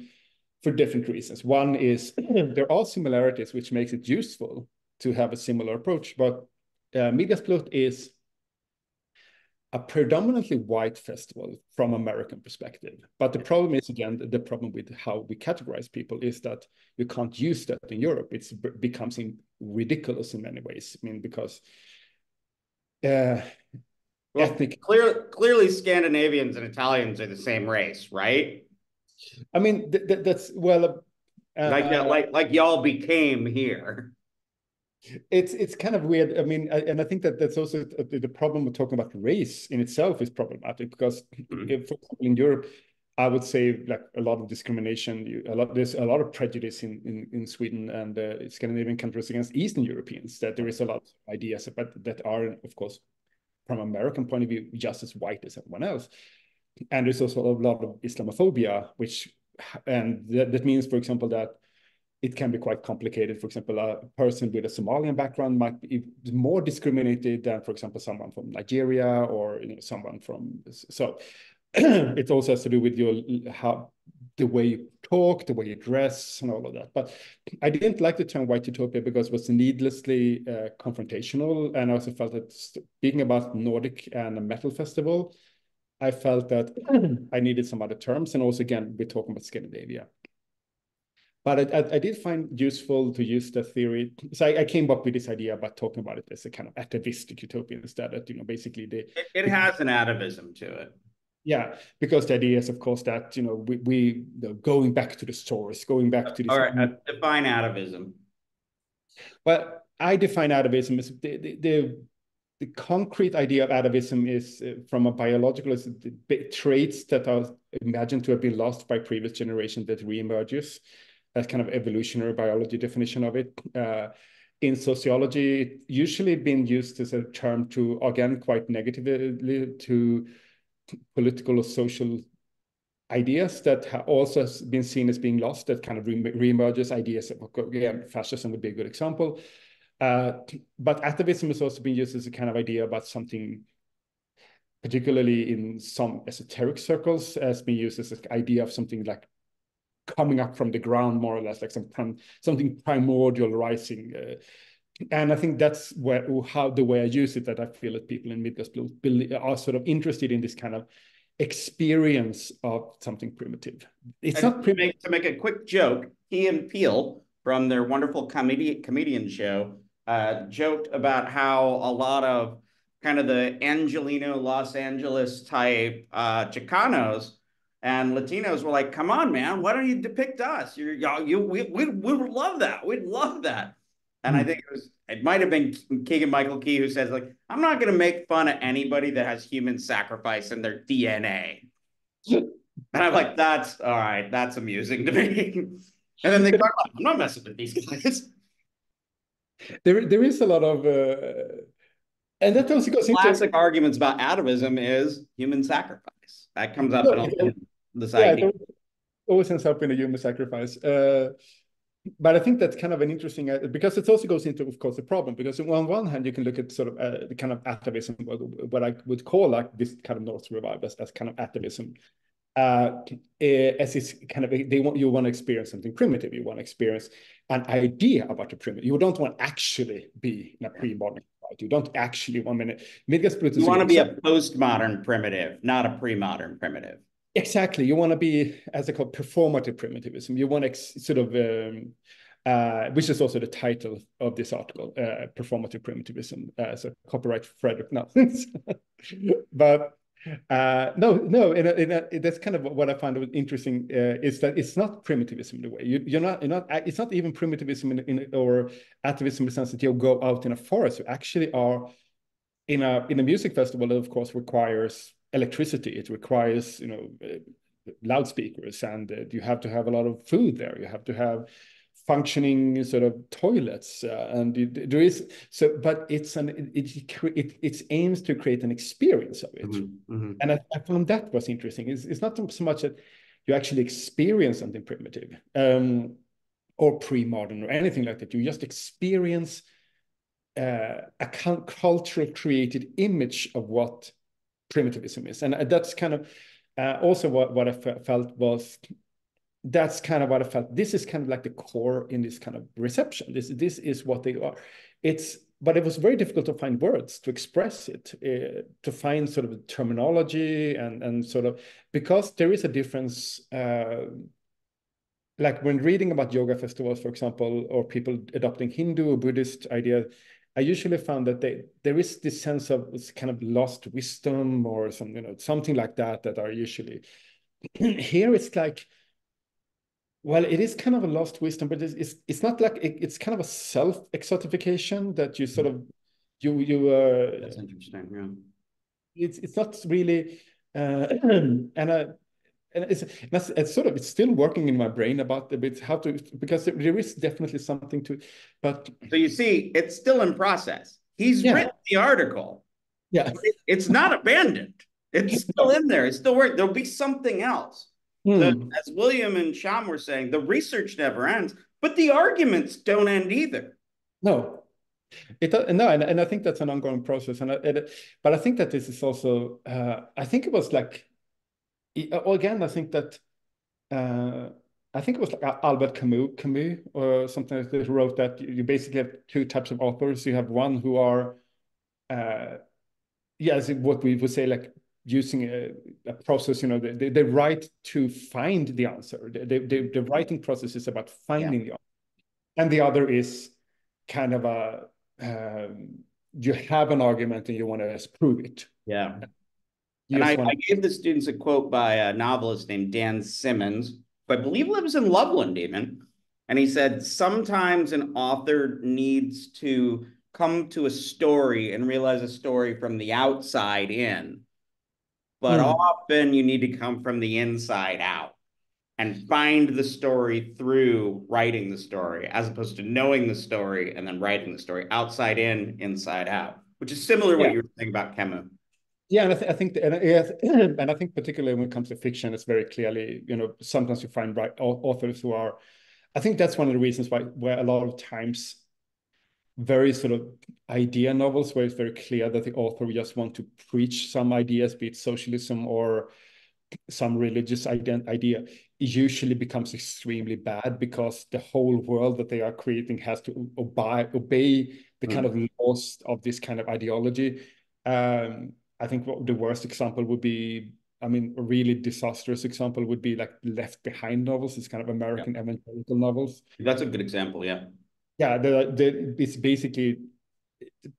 for different reasons. One is there are similarities, which makes it useful to have a similar approach, but Midgårdsblot is a predominantly white festival from American perspective. But the problem is, again, the problem with how we categorize people is that you can't use that in Europe. It becomes ridiculous in many ways. I mean, because clearly Scandinavians and Italians are the same race, right? I mean, that's, well, like y'all became here. It's kind of weird. I mean, and I think that's also the problem with talking about race in itself is problematic, because for example, in Europe, I would say like a lot of discrimination, there's a lot of prejudice in Sweden and Scandinavian countries against Eastern Europeans, that there is a lot of ideas about that are, of course, from American point of view, just as white as everyone else. And there's also a lot of Islamophobia, and that means, for example, that it can be quite complicated. For example, a person with a Somalian background might be more discriminated than, for example, someone from Nigeria, or someone from. So it also has to do with the way you talk, the way you dress, and all of that. But I didn't like the term white utopia because it was needlessly confrontational. And I also felt that speaking about Nordic and a metal festival, I felt that I needed some other terms. And also, again, we're talking about Scandinavia. But I did find useful to use the theory. So I came up with this idea about talking about it as a kind of atavistic utopia instead. That, you know, basically it has an atavism to it. Yeah, because the idea is, of course, that, you know, we going back to the source, going back to this. All right, define atavism. Well, I define atavism as the concrete idea of atavism is from a biological, is the traits that are imagined to have been lost by previous generation that reemerges. That's kind of evolutionary biology definition of it. In sociology, it usually been used as a term to, again, quite negatively to political or social ideas that have also been seen as being lost, that kind of reemerges. Ideas of, again, fascism would be a good example. But atavism has also been used as a kind of idea about something, particularly in some esoteric circles, has been used as an idea of something like coming up from the ground, more or less, like something primordial rising. And I think that's the way I use it, that I feel that people in Midgårdsblod are sort of interested in this kind of experience of something primitive. It's not primitive. To make a quick joke, he and Peele from their wonderful comedian show joked about how a lot of kind of the Angelino Los Angeles type Chicanos and Latinos were like, "Come on, man, why don't you depict us? We would love that. We'd love that." And I think it might have been Keegan-Michael Key who says, like, "I'm not going to make fun of anybody that has human sacrifice in their DNA." And I'm like, "That's all right. That's amusing to me." And then they talk about, "I'm not messing with these guys." There is a lot of, and that also goes into classic arguments about atavism is human sacrifice. That comes up in this idea. It always ends up in a human sacrifice. But I think that's kind of an interesting, because it also goes into, of course, the problem, because on one hand, you can look at sort of the kind of atavism, what I would call like this kind of Norse revival as kind of atavism. As it's kind of, you want to experience something primitive. You want to experience an idea about the primitive. You don't want to actually be in a pre-modern, right? You don't actually want to. You want to be a postmodern primitive, not a pre-modern primitive. Exactly. You want to be, as they call, performative primitivism. You want to sort of, which is also the title of this article, performative primitivism. So copyright Fredrik now. But that's kind of what I found interesting, is that it's not primitivism in a way. You're not. It's not even primitivism or atavism in the sense that you go out in a forest. You actually are in a music festival that, of course, requires electricity. It requires, you know, loudspeakers, and you have to have a lot of food there. You have to have functioning sort of toilets, and there is so. But it aims to create an experience of it, and I found that was interesting. It's not so much that you actually experience something primitive or pre-modern or anything like that. You just experience a cultural created image of what primitivism is. And that's kind of also what I felt was, that's kind of what I felt. This is kind of like the core in this kind of reception. This is what they are. But it was very difficult to find words to express it, to find sort of the terminology and sort of, because there is a difference. Like when reading about yoga festivals, for example, or people adopting Hindu or Buddhist ideas, I usually found that there is this sense of kind of lost wisdom or something like that are usually here. It's like, well, it is kind of a lost wisdom, but it's not like it's kind of a self-exotification that you sort of That's interesting. Yeah, it's not really it's still working in my brain about a bit how to, because there is definitely something to, but so you see, it's still in process. He's written the article. Yeah, it's not abandoned. It's still in there. It's still working. There'll be something else. As William and Sham were saying, the research never ends, but the arguments don't end either. No, and I think that's an ongoing process. But I think that this is also, I think it was like, again, I think that I think it was like Albert Camus or something like that, who wrote that you basically have two types of authors. You have one who are, yes, what we would say, like using a process, you know, they write to find the answer. The writing process is about finding the answer. And the other is kind of a, you have an argument and you want to prove it. Yeah. And I gave the students a quote by a novelist named Dan Simmons, who I believe lives in Loveland even. And he said, sometimes an author needs to come to a story and realize a story from the outside in. But often you need to come from the inside out and find the story through writing the story, as opposed to knowing the story and then writing the story outside in, inside out, which is similar to what you were saying about Camus. Yeah, and I think, and I think particularly when it comes to fiction, it's very clearly, you know, sometimes you find authors who are, I think that's one of the reasons where a lot of times very sort of idea novels where it's very clear that the author just want to preach some ideas, be it socialism or some religious idea, usually becomes extremely bad because the whole world that they are creating has to obey the kind of laws of this kind of ideology. I think the worst example would be, I mean, a really disastrous example would be like Left Behind novels. It's kind of American evangelical novels. That's a good example, yeah. Yeah, it's basically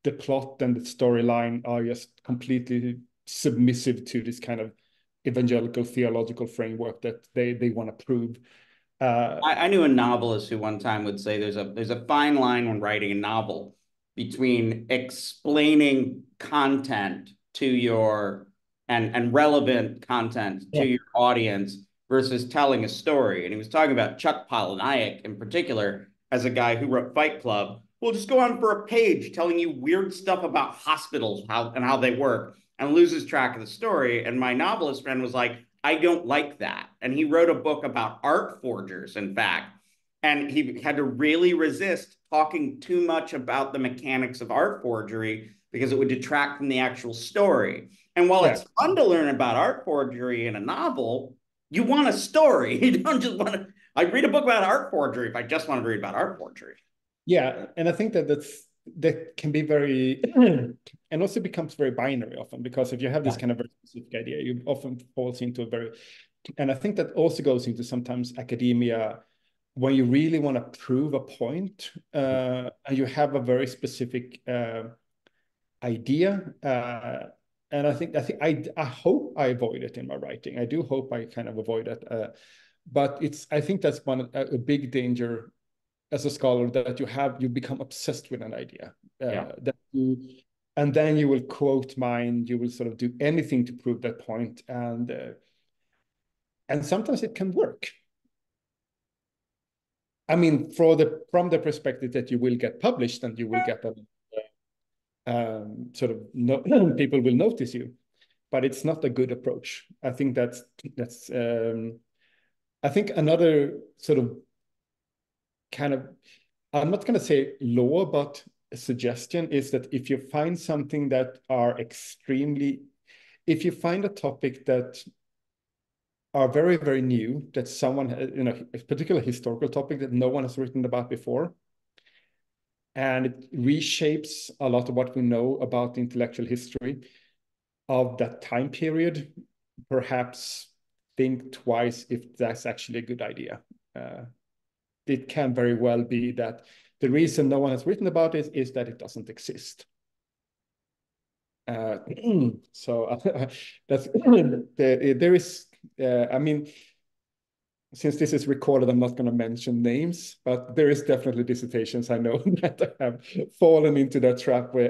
the plot and the storyline are just completely submissive to this kind of evangelical theological framework that they want to prove. I knew a novelist who one time would say there's a fine line when writing a novel between explaining content to your and relevant content to your audience versus telling a story. And he was talking about Chuck Palahniuk in particular as a guy who wrote Fight Club. We'll just go on for a page telling you weird stuff about hospitals and how they work, and loses track of the story. And my novelist friend was like, I don't like that. And he wrote a book about art forgers, in fact. And he had to really resist talking too much about the mechanics of art forgery because it would detract from the actual story. And while it's fun to learn about art forgery in a novel, you want a story. You don't just want to. I read a book about art forgery if I just want to read about art forgery. Yeah, and I think that can be very, and also becomes very binary often, because if you have this kind of very specific idea, you often falls into a very, and I think that also goes into sometimes academia when you really want to prove a point, and you have a very specific idea. And I hope I avoid it in my writing. I do hope I kind of avoid it. But I think that's a big danger as a scholar, that you become obsessed with an idea, and then you will quote mine, you will sort of do anything to prove that point, and sometimes it can work. I mean, from the perspective that you will get published and you will get sort of people will notice you, but it's not a good approach. I think that's I think another sort of kind of, I'm not going to say law, but a suggestion is that if you find something that are if you find a topic that are very, very new, that someone, a particular historical topic that no one has written about before, and it reshapes a lot of what we know about the intellectual history of that time period, perhaps think twice if that's actually a good idea. It can very well be that the reason no one has written about it is that it doesn't exist. So that's there is. I mean, since this is recorded, I'm not going to mention names, but there is definitely dissertations I know that have fallen into that trap where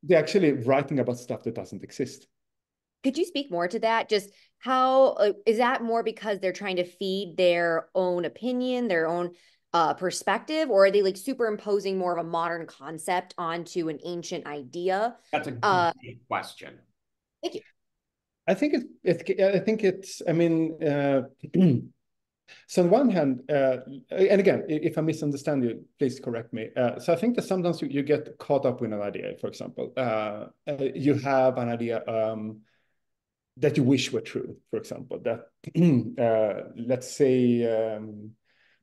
they're actually writing about stuff that doesn't exist. Could you speak more to that? Just how is that more because they're trying to feed their own opinion, their own perspective, or are they like superimposing more of a modern concept onto an ancient idea? That's a good question. Thank you. I think it's. I mean, so on one hand, and again, if I misunderstand you, please correct me. So I think that sometimes you get caught up with an idea. For example, you have an idea. that you wish were true, for example, that let's say,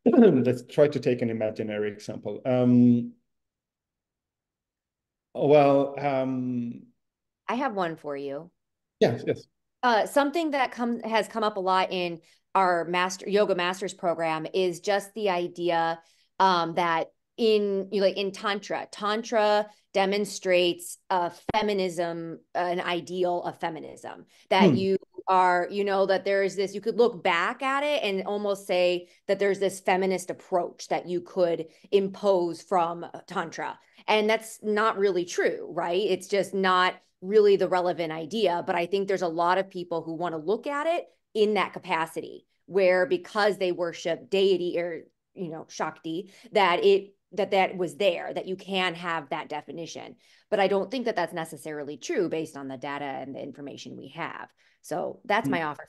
let's try to take an imaginary example. Well, I have one for you. yes, yes. Something that has come up a lot in our yoga masters program is just the idea that in tantra demonstrates feminism, an ideal of feminism, that you are, that there's this, you could look back at it and almost say that there's this feminist approach that you could impose from tantra, and that's not really true, right? It's just not really the relevant idea. But I think there's a lot of people who want to look at it in that capacity, where because they worship deity or, Shakti, that was there, that you can have that definition. But I don't think that that's necessarily true based on the data and the information we have. So that's my offer.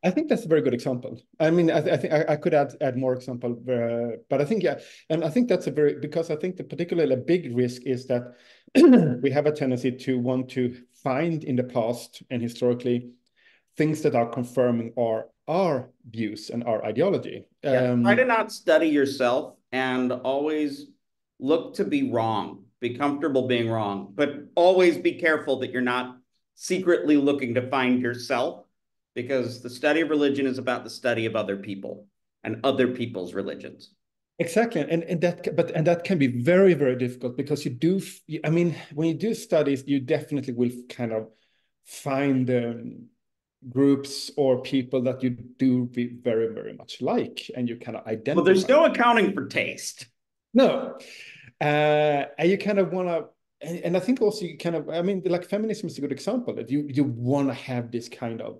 I think that's a very good example. I mean, I think I could add more example, but I think, yeah, and I think that's because I think the particularly big risk is that we have a tendency to want to find in the past and historically things that are confirming our views and our ideology. Yeah, try to not study yourself and always look to be wrong. Be comfortable being wrong, but always be careful that you're not secretly looking to find yourself, because the study of religion is about the study of other people and other people's religions. Exactly, and that can be very, very difficult, because I mean, when you do studies, you definitely will kind of find groups or people that you do very, very much like, and you kind of identify. Well, there's no accounting for taste. No, and you kind of want to. And I think also you kind of, I mean, like feminism is a good example, that you want to have this kind of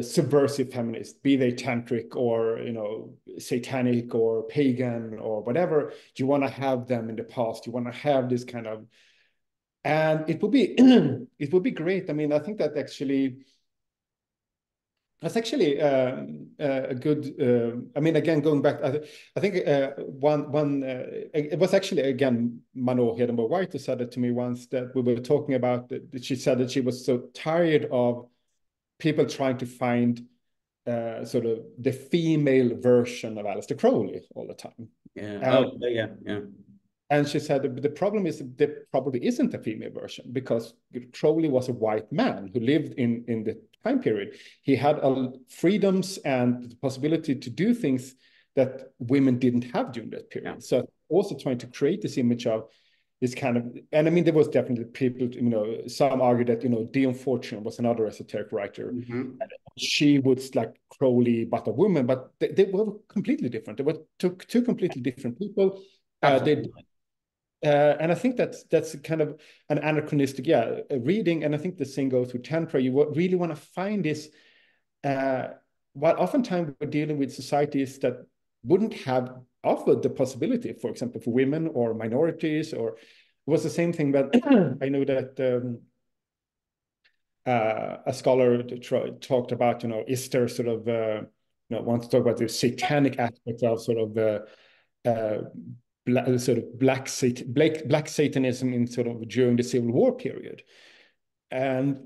subversive feminists, be they tantric or satanic or pagan or whatever. You want to have them in the past. You want to have this kind of, and it would be it would be great. I mean, I think that's actually a good. I mean, again, going back, I think one it was actually again Mano Hedenborg White who said it to me once, that we were talking about that she said that she was so tired of people trying to find sort of the female version of Aleister Crowley all the time. Yeah. Yeah. And she said the problem is there probably isn't a female version, because Crowley was a white man who lived in the time period. He had freedoms and the possibility to do things that women didn't have during that period. Yeah. So also trying to create this image of this kind of, and I mean, there was definitely people, some argue that, Dion Fortune was another esoteric writer. Mm-hmm. She was like Crowley, but a woman, but they were completely different. They were two completely different people. And I think that's kind of an anachronistic, reading. And I think the same goes with Tantra. You really want to find this, what oftentimes we're dealing with societies that wouldn't have offered the possibility, for example, for women or minorities, or it was the same thing. But I know that a scholar talked about, is there sort of, want to talk about the satanic aspect of sort of black Satanism in sort of during the Civil War period, and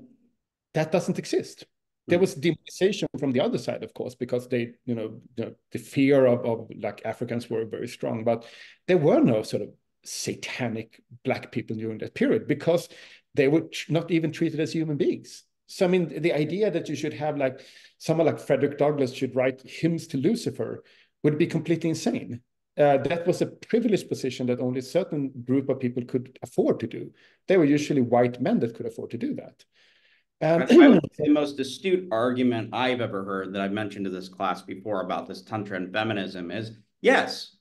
that doesn't exist. There was demonization from the other side, of course, because they, the fear of like Africans were very strong, but there were no sort of satanic black people during that period, because they were not even treated as human beings. So, I mean, the idea that you should have like someone like Frederick Douglass should write hymns to Lucifer would be completely insane. That was a privileged position that only a certain group of people could afford to do. They were usually white men that could afford to do that. The most astute argument I've ever heard, that I've mentioned to this class before about this Tantra and feminism, is yes,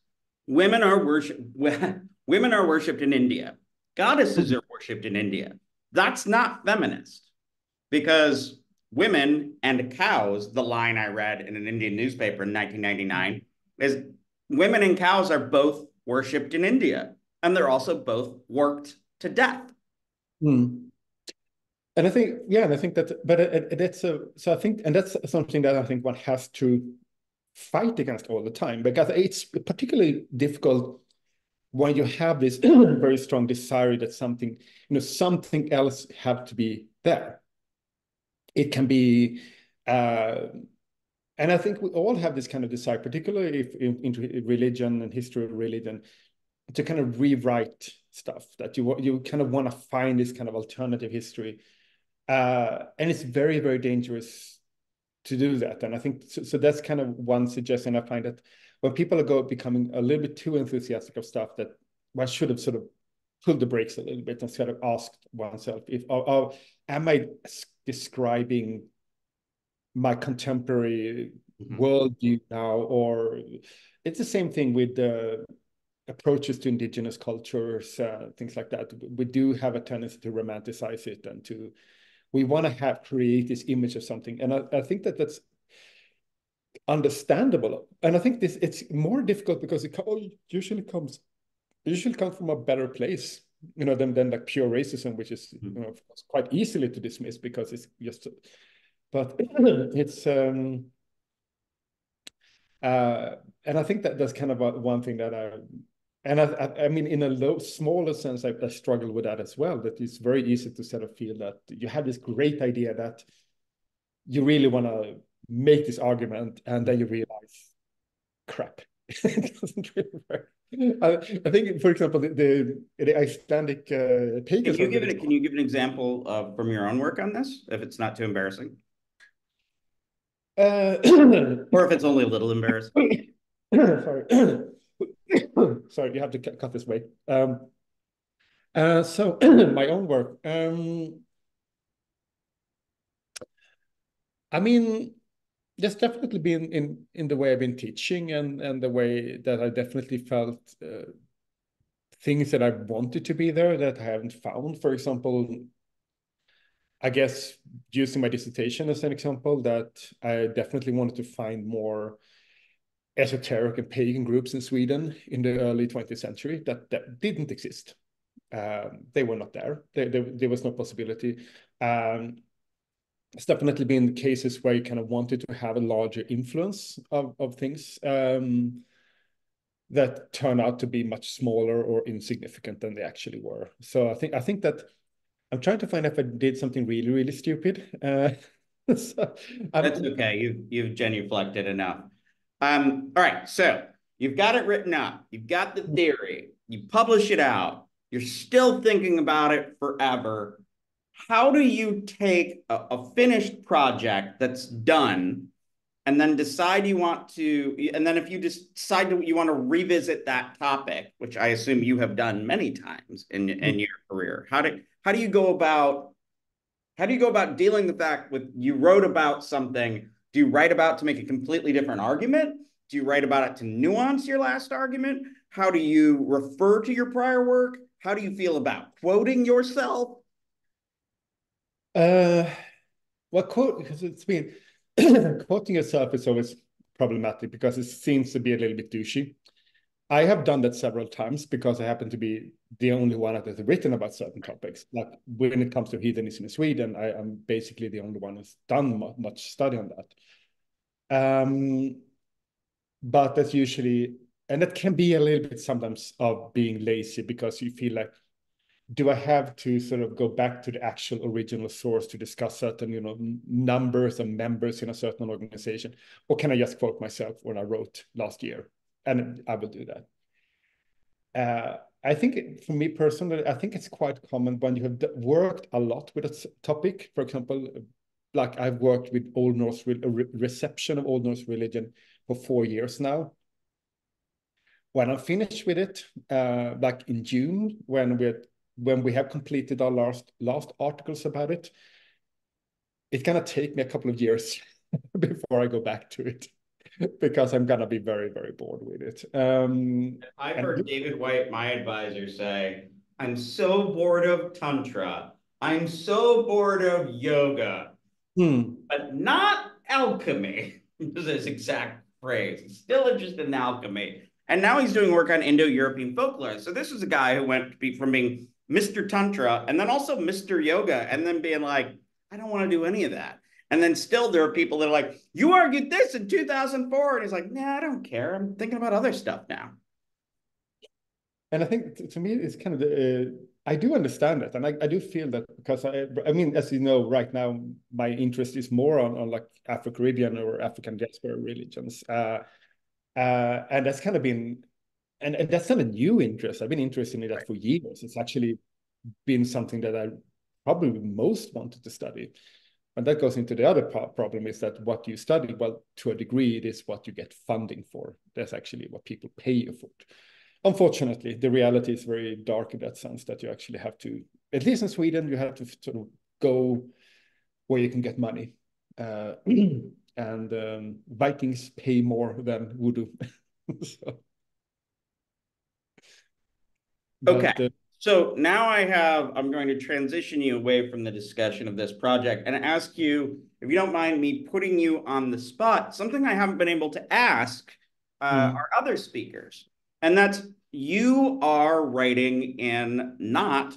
women are worshipped in India. Goddesses are worshipped in India. That's not feminist, because women and cows, the line I read in an Indian newspaper in 1999, is women and cows are both worshipped in India, and they're also both worked to death. And I think, and I think that, but so I think, and that's something that I think one has to fight against all the time, because it's particularly difficult when you have this very strong desire that something else have to be there. It can be, and I think we all have this kind of desire, particularly if into religion and history of religion, to kind of rewrite stuff, that you kind of want to find this kind of alternative history. And it's very, very dangerous to do that. And I think, so that's kind of one suggestion. I find that when people are becoming a little bit too enthusiastic of stuff, that one should have sort of pulled the brakes a little bit and sort of asked oneself, am I describing my contemporary worldview now? Or it's the same thing with the approaches to indigenous cultures, things like that. We do have a tendency to romanticize it, and we want to create this image of something. And I think that's understandable. And I think it's more difficult because it usually comes from a better place, than like pure racism, which is, of course, quite easily to dismiss because it's just, but it's, and I think that's kind of one thing that I mean, in a smaller sense, I struggle with that as well, that it's very easy to sort of feel that you have this great idea that you really want to make this argument, and then you realize, crap, it doesn't really work. I think, for example, the Icelandic pagans. Can you give an example from your own work on this, if it's not too embarrassing? Or if it's only a little embarrassing. Sorry. Sorry, you have to cut this way. So my own work. I mean, there's definitely been in the way I've been teaching, and the way that I definitely felt things that I wanted to be there that I haven't found. For example, I guess using my dissertation as an example, that I definitely wanted to find more esoteric and pagan groups in Sweden in the early 20th century that didn't exist. They were not there. There was no possibility. It's definitely been cases where you kind of wanted to have a larger influence of things that turn out to be much smaller or insignificant than they actually were. So I think that I'm trying to find if I did something really, really stupid. So, that's okay. You've genuflected enough. All right, so you've got it written up. You've got the theory. You publish it out. You're still thinking about it forever. How do you take a finished project that's done and then decide you want to, and then if you decide you want to revisit that topic, which I assume you have done many times in your career, how do you go about dealing the fact with, you wrote about something, do you write about to make a completely different argument? Do you write about it to nuance your last argument? How do you refer to your prior work? How do you feel about quoting yourself? Well, because it's been quoting yourself is always problematic because it seems to be a little bit douchey. I have done that several times because I happen to be the only one that has written about certain topics. Like when it comes to heathenism in Sweden, I'm basically the only one who's done much study on that. But that's usually, and that can be a little bit sometimes of being lazy because you feel like, do I have to sort of go back to the actual original source to discuss certain, numbers and members in a certain organization? Or can I just quote myself when I wrote last year? And I will do that. I think for me personally, I think it's quite common when you have worked a lot with a topic. For example, like I've worked with Old Norse reception of Old Norse religion for 4 years now. When I'm finished with it, like in June, when we have completed our last articles about it, it's gonna take me a couple of years before I go back to it. Because I'm gonna be very, very bored with it. I've heard David White, my advisor, say, "I'm so bored of Tantra. I'm so bored of yoga, but not alchemy." This is his exact phrase. He's still interested in alchemy. And now he's doing work on Indo-European folklore. So this is a guy who went from being Mr. Tantra and then also Mr. Yoga, and then being like, I don't want to do any of that. And then still there are people that are like, you argued this in 2004. And he's like, nah, I don't care. I'm thinking about other stuff now. And I think to me, it's kind of I do understand that, and I do feel that, because I mean, as you know, right now my interest is more on like Afro-Caribbean or African diaspora religions, and that's kind of been, and that's not a new interest. I've been interested in that for years. It's actually been something that I probably most wanted to study. And that goes into the other problem, is that what you study, well, to a degree, it is what you get funding for. That's actually what people pay you for. Unfortunately, the reality is very dark in that sense, that you actually have to, at least in Sweden, you have to sort of go where you can get money. And Vikings pay more than Voodoo. So, okay. But, so now I'm going to transition you away from the discussion of this project and ask you, if you don't mind me putting you on the spot, something I haven't been able to ask our other speakers. And that's, you are writing in not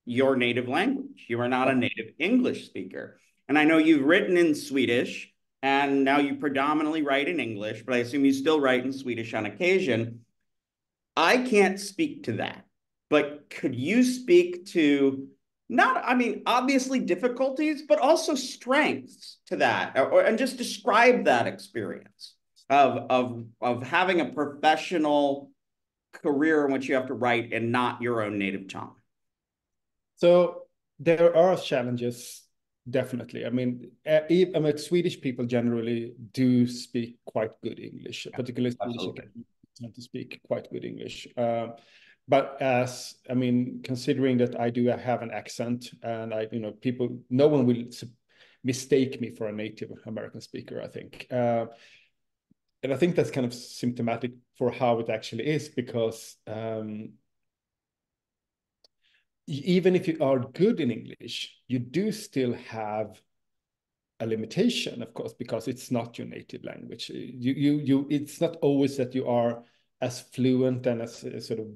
your native language. You are not a native English speaker. And I know you've written in Swedish, and now you predominantly write in English, but I assume you still write in Swedish on occasion. I can't speak to that, but could you speak to, not, I mean, obviously difficulties, but also strengths to that, and just describe that experience of having a professional career in which you have to write in not your own native tongue? So there are challenges, definitely. I mean, Swedish people generally do speak quite good English, particularly Swedish tend to speak quite good English. But I mean, considering that I do have an accent, and people, no one will mistake me for a native American speaker, I think. And I think that's kind of symptomatic for how it actually is, because even if you are good in English, you do still have a limitation, of course, because it's not your native language. It's not always that you are as fluent and as sort of,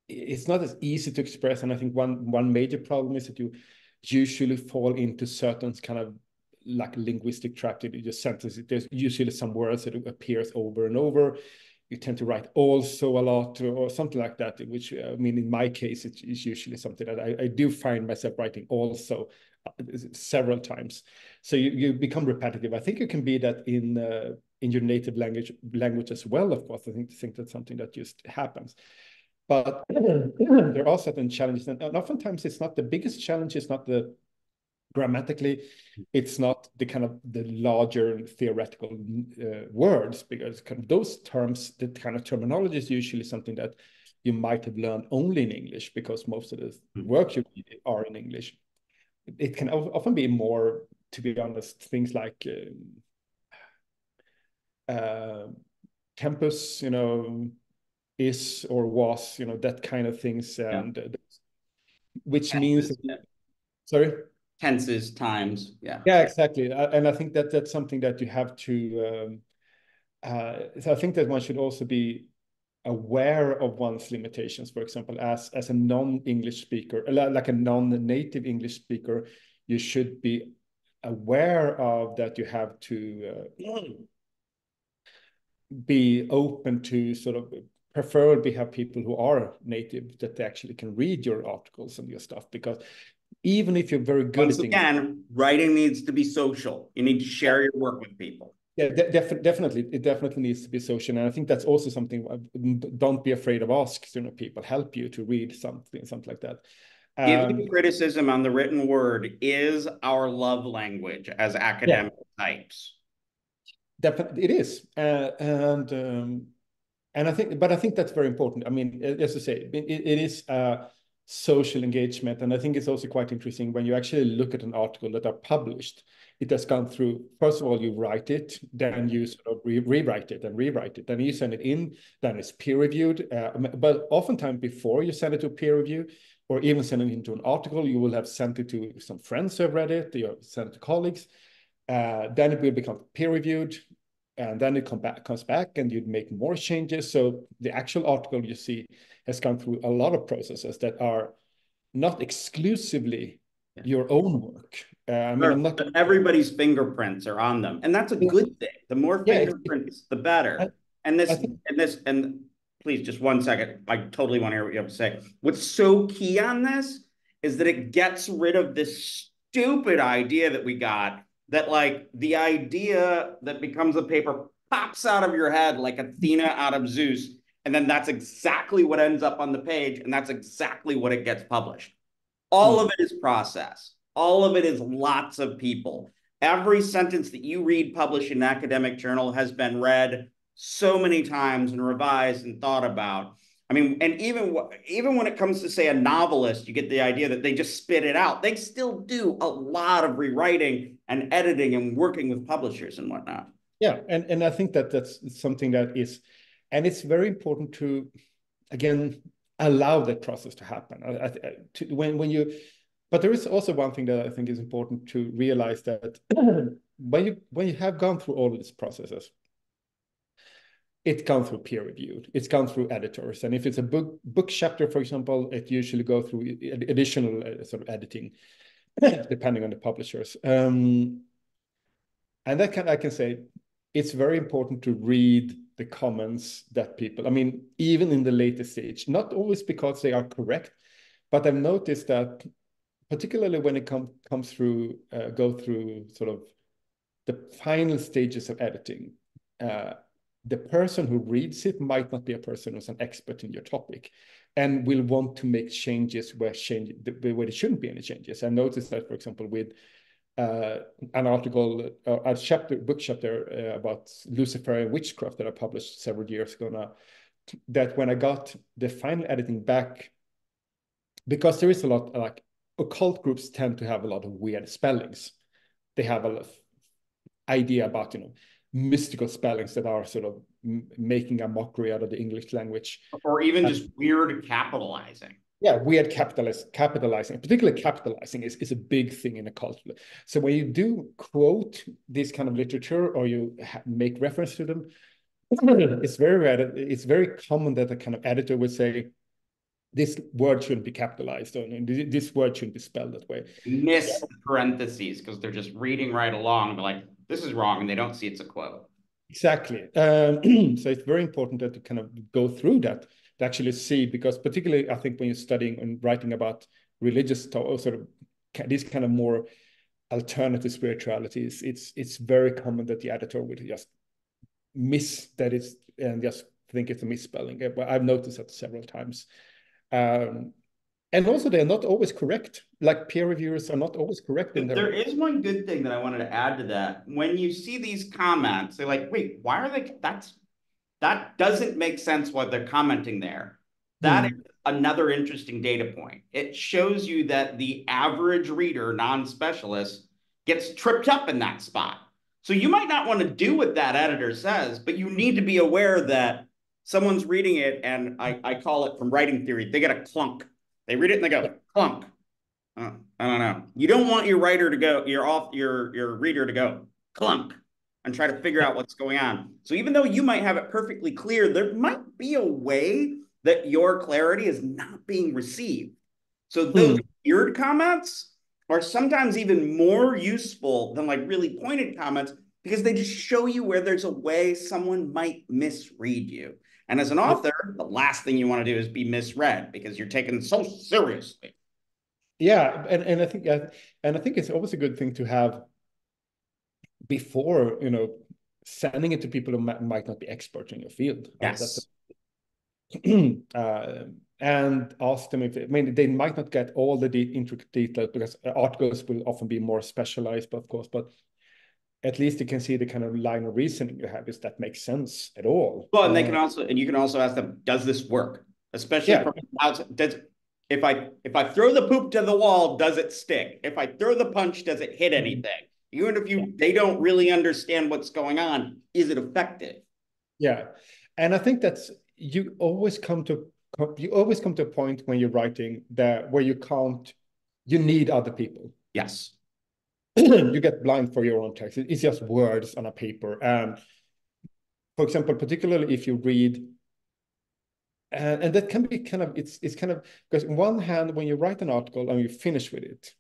it's not as easy to express. And I think one major problem is that you usually fall into certain kind of like linguistic trap. Your sentences, there's usually some words that appears over and over. You tend to write also a lot, or something like that, which, I mean, in my case, it's usually something that I do find myself writing also several times. So you become repetitive. I think you can be that in your native language as well, of course. I think that's something that just happens. But there are certain challenges, and oftentimes it's not the biggest challenge, it's not the grammatically, it's not the kind of the larger theoretical words, because kind of those terms, the kind of terminology is usually something that you might have learned only in English, because most of the work you read are in English. It can often be more, to be honest, things like campus, is or was, that kind of things, and which means sorry? Tenses, times, yeah. Yeah, exactly. And I think that's something that you have to, so I think that one should also be aware of one's limitations. For example, as a non-English speaker, like a non-native English speaker, you should be aware of that. You have to be open to sort of preferably have people who are native, that they actually can read your articles and your stuff, because even if you're very good Once again, writing needs to be social. You need to share your work with people. Yeah, definitely. It definitely needs to be social. And I think that's also something, don't be afraid of asking, people help you to read something like that. Giving criticism on the written word is our love language as academic types. Definitely, it is. And I think that's very important. I mean, as I say, it is social engagement. And I think it's also quite interesting when you actually look at an article that are published. It has gone through, first of all, you write it, then you sort of rewrite it, then you send it in, then it's peer reviewed. But oftentimes before you send it to peer review, or even send it into an article, you will have sent it to some friends who have read it, you send it to colleagues. Then it will become peer reviewed, and then it comes back and you'd make more changes. So the actual article you see has gone through a lot of processes that are not exclusively your own work. I mean, everybody's fingerprints are on them, and that's a good thing. The more fingerprints, the better. And please, just 1 second. I totally want to hear what you have to say. What's so key on this is that it gets rid of this stupid idea that we got, that like the idea that becomes a paper pops out of your head like Athena out of Zeus, and then that's exactly what ends up on the page, and that's exactly what it gets published. All of it is process. All of it is lots of people. Every sentence that you read published in an academic journal has been read so many times and revised and thought about. I mean, and even when it comes to, say, a novelist, you get the idea that they just spit it out. They still do a lot of rewriting and editing and working with publishers and whatnot. Yeah, and I think that that's something that is, and it's very important to, again, allow that process to happen. But there is also one thing that I think is important to realize, that when you have gone through all of these processes, it's gone through peer reviewed, it's gone through editors, and if it's a book chapter, for example, it usually go through additional sort of editing, depending on the publishers. And that I can say it's very important to read the comments that people, I mean, even in the later stage, not always because they are correct, but I've noticed that particularly when it comes through, go through sort of the final stages of editing, the person who reads it might not be a person who's an expert in your topic, and will want to make changes where there shouldn't be any changes. I noticed that, for example, with an article, book chapter about Luciferian witchcraft that I published several years ago now, that when I got the final editing back, because there is a lot, like occult groups tend to have a lot of weird spellings. They have a lot of idea about, mystical spellings that are sort of making a mockery out of the English language. Or even just weird capitalizing. Yeah, weird capitalizing, particularly capitalizing is a big thing in a culture. So when you do quote this kind of literature, or you make reference to them, it's very rare. It's very common that a kind of editor would say, this word shouldn't be capitalized, or this word shouldn't be spelled that way. Miss the parentheses because they're just reading right along and they're like, this is wrong, and they don't see it's a quote. Exactly. So it's very important that to kind of go through that, to actually see, because particularly I think when you're studying and writing about religious or sort of these kind of more alternative spiritualities, it's very common that the editor would just miss that it's, and just think it's a misspelling. I've noticed that several times. And also they're not always correct. Like peer reviewers are not always correct in their... There is one good thing that I wanted to add to that. When you see these comments, they're like, wait, why are they, that doesn't make sense what they're commenting there. That is another interesting data point. It shows you that the average reader, non-specialist, gets tripped up in that spot. So you might not want to do what that editor says, but you need to be aware that someone's reading it, and I call it, from writing theory, they get a clunk. They read it and they go, clunk. I don't know. You don't want your writer to go, your reader to go, clunk, and try to figure out what's going on. So even though you might have it perfectly clear, there might be a way that your clarity is not being received. So those weird comments are sometimes even more useful than like really pointed comments, because they just show you where there's a way someone might misread you. And as an author, the last thing you want to do is be misread, because you're taken so seriously. Yeah, and I think it's always a good thing to have before, sending it to people who might not be experts in your field. Yes. And ask them if, they might not get all the intricate details, because articles will often be more specialized, of course, but at least you can see the kind of line of reasoning you have. Does that make sense at all? Well, and you can also ask them, does this work? Especially from outside. If I throw the poop to the wall, does it stick? If I throw the punch, does it hit anything? Even if they don't really understand what's going on, is it effective? Yeah, and I think that's, you always come to a point when you're writing where you need other people. Yes. You get blind for your own text. It's just words on a paper. And for example, particularly if you read, and that can be kind of, it's kind of, because on one hand, when you write an article and you finish with it,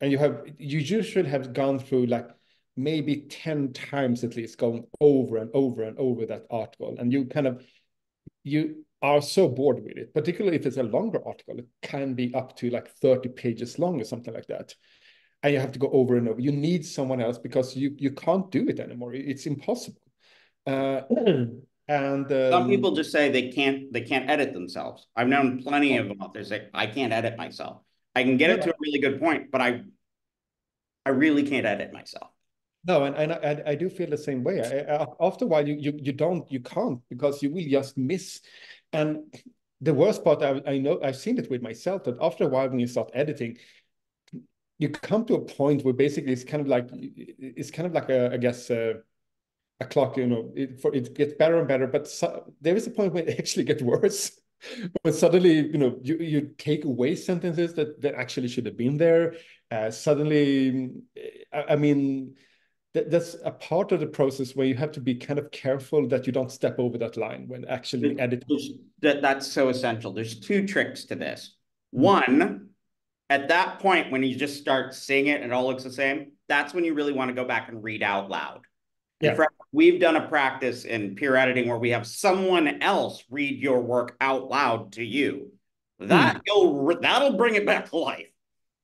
and you usually have gone through like maybe 10 times at least, going over and over and over that article, and you are so bored with it, particularly if it's a longer article. It can be up to like 30 pages long or something like that. And you have to go over and over. You need someone else because you can't do it anymore. It's impossible. And some people just say they can't edit themselves. I've known plenty of authors say, I can't edit myself. I can get it to a really good point, but I really can't edit myself. No, and I do feel the same way. After a while, you can't, because you will just miss. And the worst part, I know I've seen it with myself, that after a while when you start editing, you come to a point where basically it's kind of like I guess a clock. It gets better and better, but there is a point where it actually gets worse. But suddenly, you take away sentences that actually should have been there. Suddenly, I mean, that's a part of the process where you have to be kind of careful that you don't step over that line when actually editing. That's so essential. There's two tricks to this. One, at that point, when you just start seeing it and it all looks the same, that's when you really want to go back and read out loud. Yeah. We've done a practice in peer editing where we have someone else read your work out loud to you. That'll bring it back to life.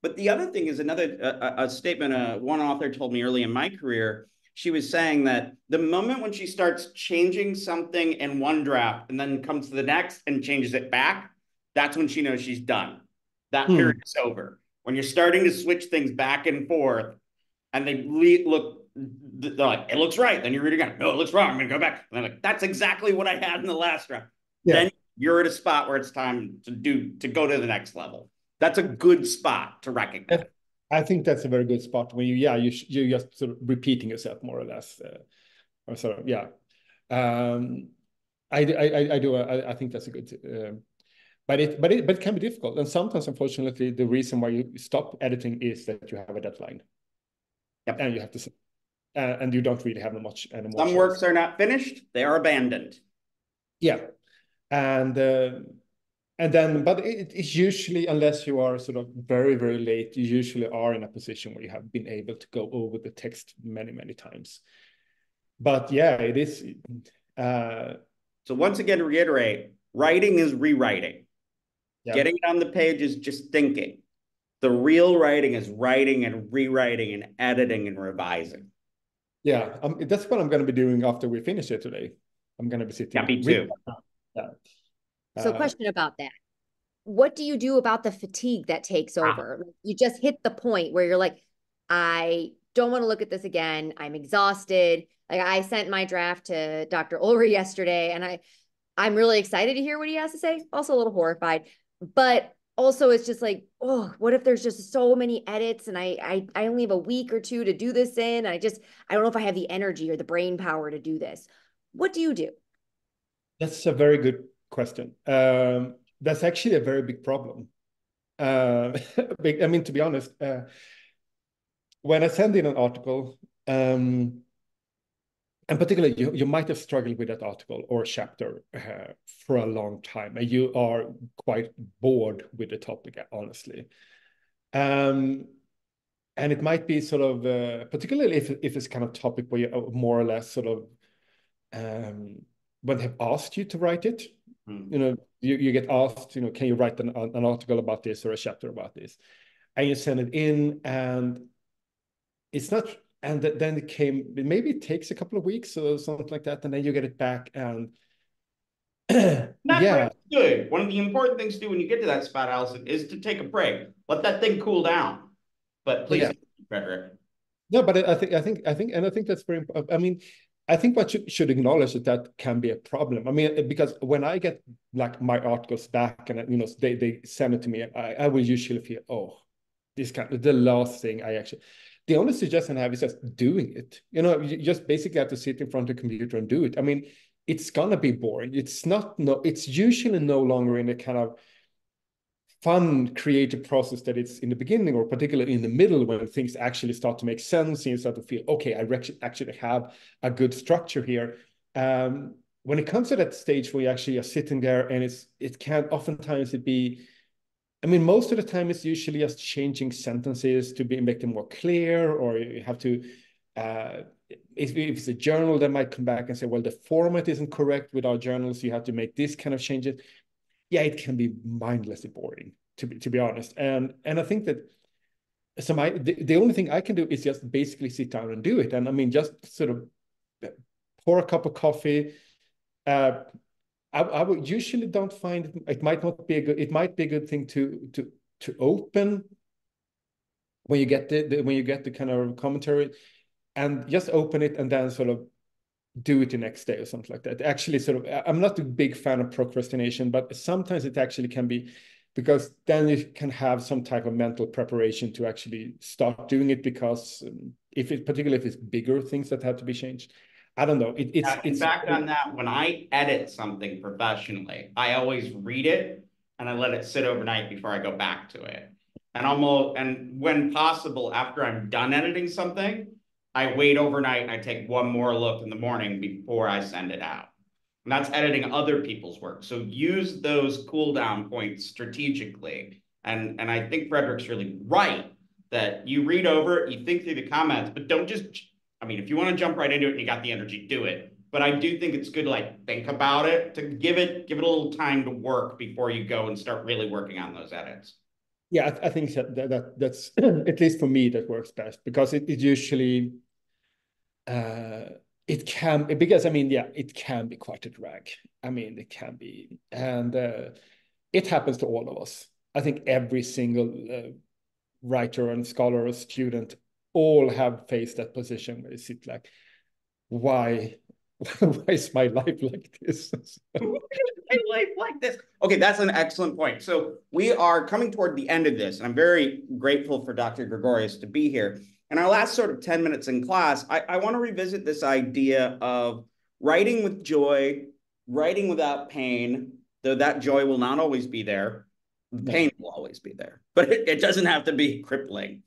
But the other thing is a statement one author told me early in my career. She was saying that the moment when she starts changing something in one draft and then comes to the next and changes it back, that's when she knows she's done. That period is over. When you're starting to switch things back and forth and they look, they're like, it looks right. Then you read it again. No, it looks wrong. I'm going to go back. And they're like, that's exactly what I had in the last draft. Yeah. Then you're at a spot where it's time to go to the next level. That's a good spot to recognize. I think that's a very good spot when you're just sort of repeating yourself more or less. I do. I think that's a good. But it can be difficult, and sometimes, unfortunately, the reason why you stop editing is that you have a deadline. Yep. And you have to, and you don't really have much anymore. Some works are not finished; they are abandoned. Yeah, and then, but it's usually, unless you are sort of very, very late, you usually are in a position where you have been able to go over the text many, many times. But yeah, it is. So once again, to reiterate, writing is rewriting. Yep. Getting it on the page is just thinking. The real writing is writing and rewriting and editing and revising. Yeah, that's what I'm going to be doing after we finish it today. I'm going to be sitting. Yeah, me too. Yeah. So question about that. What do you do about the fatigue that takes over? You just hit the point where you're like, I don't want to look at this again. I'm exhausted. Like, I sent my draft to Dr. Ulrich yesterday, and I'm really excited to hear what he has to say. Also a little horrified, but also it's just like, oh, what if there's just so many edits and I only have a week or two to do this in. I don't know if I have the energy or the brain power to do this. What do you do? That's a very good question. That's actually a very big problem. I mean, to be honest, when I send in an article, and particularly you might have struggled with that article or chapter for a long time, and you are quite bored with the topic, honestly. And it might be sort of, particularly if it's kind of topic where you more or less sort of, when they've asked you to write it, you get asked, can you write an article about this or a chapter about this? And you send it in, and it's not, and then maybe it takes a couple of weeks or something like that, and then you get it back, and that's good. One of the important things to do when you get to that spot, Allison, is to take a break. Let that thing cool down. But please, Fredrik. No, but I think that's very important. I mean, I think what you should acknowledge that can be a problem. I mean, because when I get like my articles back and they send it to me, I will usually feel, oh, the last thing I actually. The only suggestion I have is just doing it. You just basically have to sit in front of a computer and do it. I mean, it's gonna be boring. It's usually no longer in a kind of fun creative process that it's in the beginning, or particularly in the middle, when things actually start to make sense and you start to feel, okay, I actually have a good structure here. When it comes to that stage where you actually are sitting there, and it can oftentimes be, I mean, most of the time it's usually just changing sentences to make them more clear, or you have to if it's a journal, they might come back and say, well, the format isn't correct with our journals. You have to make this kind of changes. Yeah, it can be mindlessly boring, to be honest. And I think that the only thing I can do is just basically sit down and do it. And I mean, just sort of pour a cup of coffee. I would usually don't find it might not be a good, it might be a good thing to open when you get the kind of commentary, and just open it and then sort of do it the next day or something like that. Actually, sort of, I'm not a big fan of procrastination, but sometimes it actually can be, because then you can have some type of mental preparation to actually start doing it, because particularly if it's bigger things that have to be changed. I don't know. In fact, on that, when I edit something professionally, I always read it and I let it sit overnight before I go back to it. And when possible, after I'm done editing something, I wait overnight and I take one more look in the morning before I send it out. And that's editing other people's work. So use those cool down points strategically. And I think Fredrik's really right that you read over it, you think through the comments, but don't just, I mean, if you want to jump right into it and you got the energy, do it. But I do think it's good to like think about it, to give it a little time to work before you go and start really working on those edits. Yeah, I think that's at least for me that works best, because it usually it can, because I mean, yeah, it can be quite a drag. I mean, it can be, and it happens to all of us. I think every single writer and scholar or student all have faced that position where you sit like, why is my life like this? My life like this. Okay, that's an excellent point. So we are coming toward the end of this, and I'm very grateful for Dr. Gregorious to be here. In our last sort of 10 minutes in class, I want to revisit this idea of writing with joy, writing without pain, though that joy will not always be there. The pain will always be there, but it doesn't have to be crippling.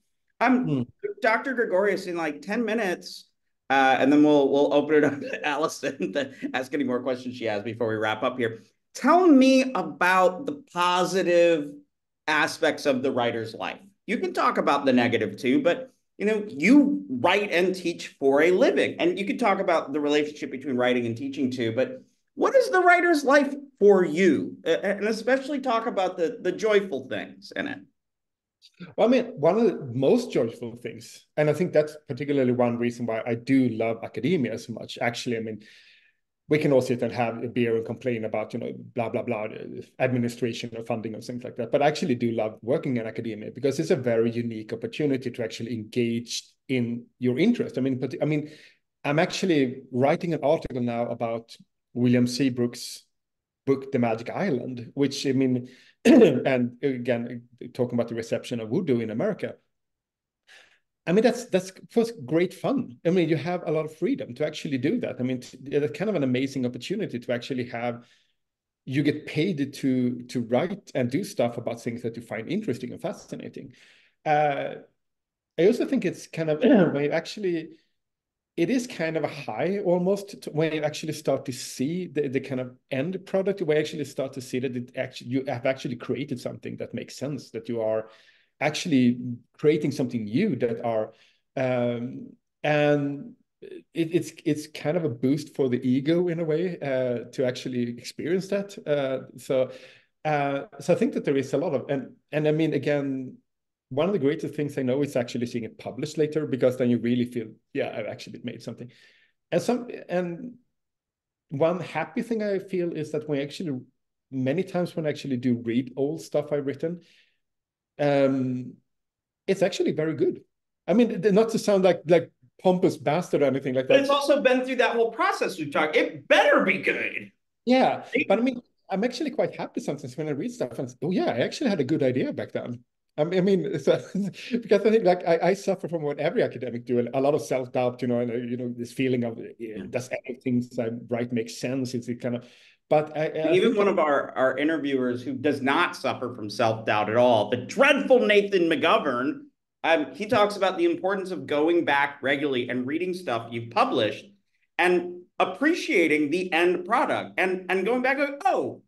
Dr. Gregorious, in like 10 minutes, and then we'll open it up to Allison to ask any more questions she has before we wrap up here. Tell me about the positive aspects of the writer's life. You can talk about the negative too, but you know, you write and teach for a living, and you could talk about the relationship between writing and teaching too, but what is the writer's life for you? And especially talk about the joyful things in it. Well, I mean, one of the most joyful things, and I think that's particularly one reason why I do love academia so much. Actually, I mean, we can all sit and have a beer and complain about, you know, blah, blah, blah, administration or funding or things like that. But I actually do love working in academia, because it's a very unique opportunity to actually engage in your interest. I mean, I'm actually writing an article now about William Seabrook's book, The Magic Island, which, I mean, and again, talking about the reception of Vodoun in America. I mean, that's first great fun. I mean, you have a lot of freedom to actually do that. I mean, it's kind of an amazing opportunity to actually have, you get paid to write and do stuff about things that you find interesting and fascinating. I also think it's kind of when you actually, it is kind of a high almost when you actually start to see the kind of end product, where you actually start to see that you have actually created something that makes sense, that you are actually creating something new that are, and it's kind of a boost for the ego in a way, to actually experience that. So I think that there is a lot of, and I mean, again, one of the greatest things I know is actually seeing it published later, because then you really feel, yeah, I've actually made something. And one happy thing I feel is that many times when I actually do read old stuff I've written, it's actually very good. I mean, not to sound like pompous bastard or anything like that. But it's also been through that whole process we've talked. It better be good. Yeah, but I mean, I'm actually quite happy sometimes when I read stuff and, oh yeah, I actually had a good idea back then. I mean, so, because I think like I suffer from what every academic do, a lot of self-doubt, you know, and you know, this feeling of does everything I write make sense? Is it kind of, but even one of our interviewers who does not suffer from self-doubt at all, the dreadful Nathan McGovern, he talks about the importance of going back regularly and reading stuff you've published and appreciating the end product and going back and go, oh,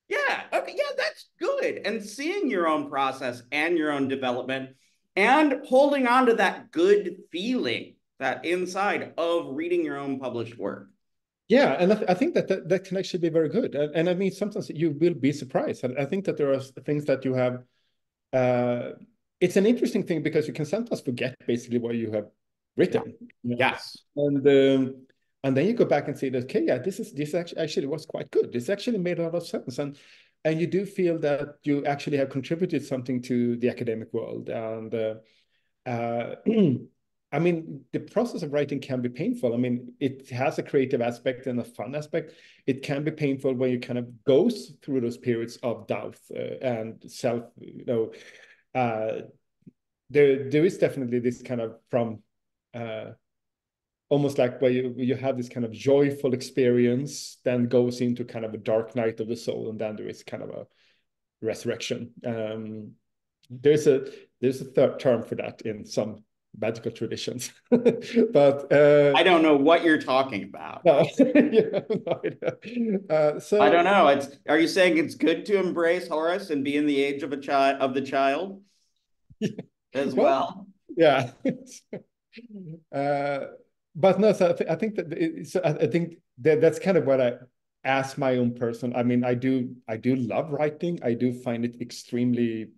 yeah, okay, yeah, that's good. And seeing your own process and your own development and holding on to that good feeling that inside of reading your own published work. Yeah, and I think that can actually be very good. And I mean, sometimes you will be surprised. I think that there are things that you have. It's an interesting thing because you can sometimes forget basically what you have written. Yes. And then you go back and say that, okay, yeah, this actually was quite good. This actually made a lot of sense. And you do feel that you actually have contributed something to the academic world. And I mean, the process of writing can be painful. I mean, it has a creative aspect and a fun aspect. It can be painful when you kind of goes through those periods of doubt and self, there is definitely this kind of from almost like where you have this kind of joyful experience, then goes into kind of a dark night of the soul, and then there is kind of a resurrection. There's a third term for that in some medical traditions, but I don't know what you're talking about. No, yeah, no, so I don't know. Are you saying it's good to embrace Horus and be in the age of the child as well? Yeah. But no, so I think that I think that's kind of what I ask my own person. I mean, I do love writing. I do find it extremely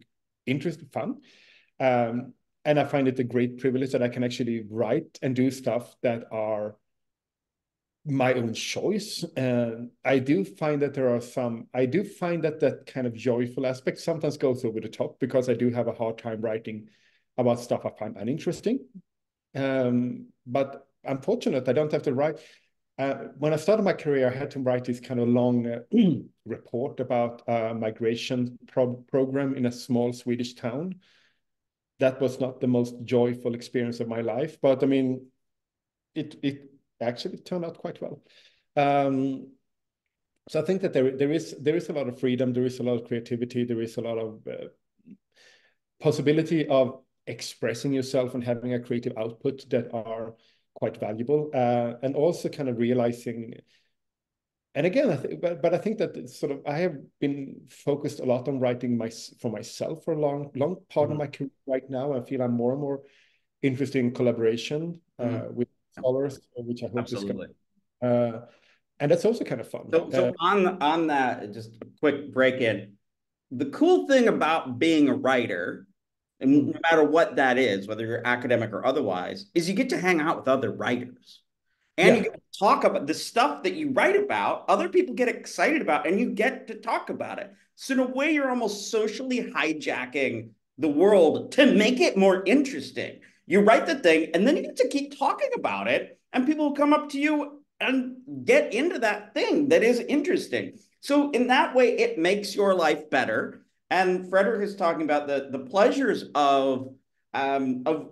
interesting, fun. And I find it a great privilege that I can actually write and do stuff that are my own choice. And I do find that that kind of joyful aspect sometimes goes over the top because I do have a hard time writing about stuff I find uninteresting. But I'm fortunate I don't have to write. When I started my career, I had to write this kind of long report about a migration program in a small Swedish town. That was not the most joyful experience of my life, but I mean, it actually turned out quite well. So I think that there is a lot of freedom, there is a lot of creativity, there is a lot of possibility of expressing yourself and having a creative output that are quite valuable, and also kind of realizing. And again, but I think that sort of I have been focused a lot on writing for myself for a long part of my career. Right now, I feel I'm more and more interested in collaboration with scholars, which I hope is going. And that's also kind of fun. So on that, just a quick break in. The cool thing about being a writer, and no matter what that is, whether you're academic or otherwise, is you get to hang out with other writers. And you get to talk about the stuff that you write about, other people get excited about, and you get to talk about it. So in a way, you're almost socially hijacking the world to make it more interesting. You write the thing, and then you get to keep talking about it, and people will come up to you and get into that thing that is interesting. So in that way, it makes your life better. And Fredrik is talking about the pleasures of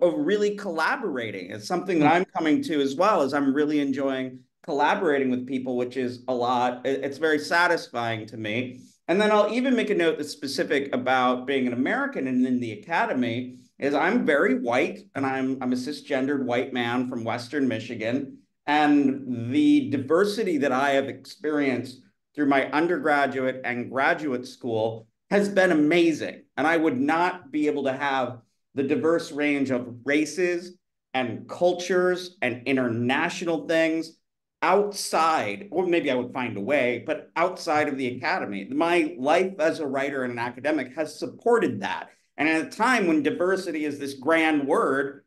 really collaborating. It's something that I'm coming to as well, as I'm really enjoying collaborating with people, which is a lot. It's very satisfying to me. And then I'll even make a note that's specific about being an American and in the academy is I'm very white, and I'm a cisgendered white man from Western Michigan. And the diversity that I have experienced through my undergraduate and graduate school has been amazing. And I would not be able to have the diverse range of races and cultures and international things outside, or maybe I would find a way, but outside of the academy. My life as a writer and an academic has supported that. And at a time when diversity is this grand word,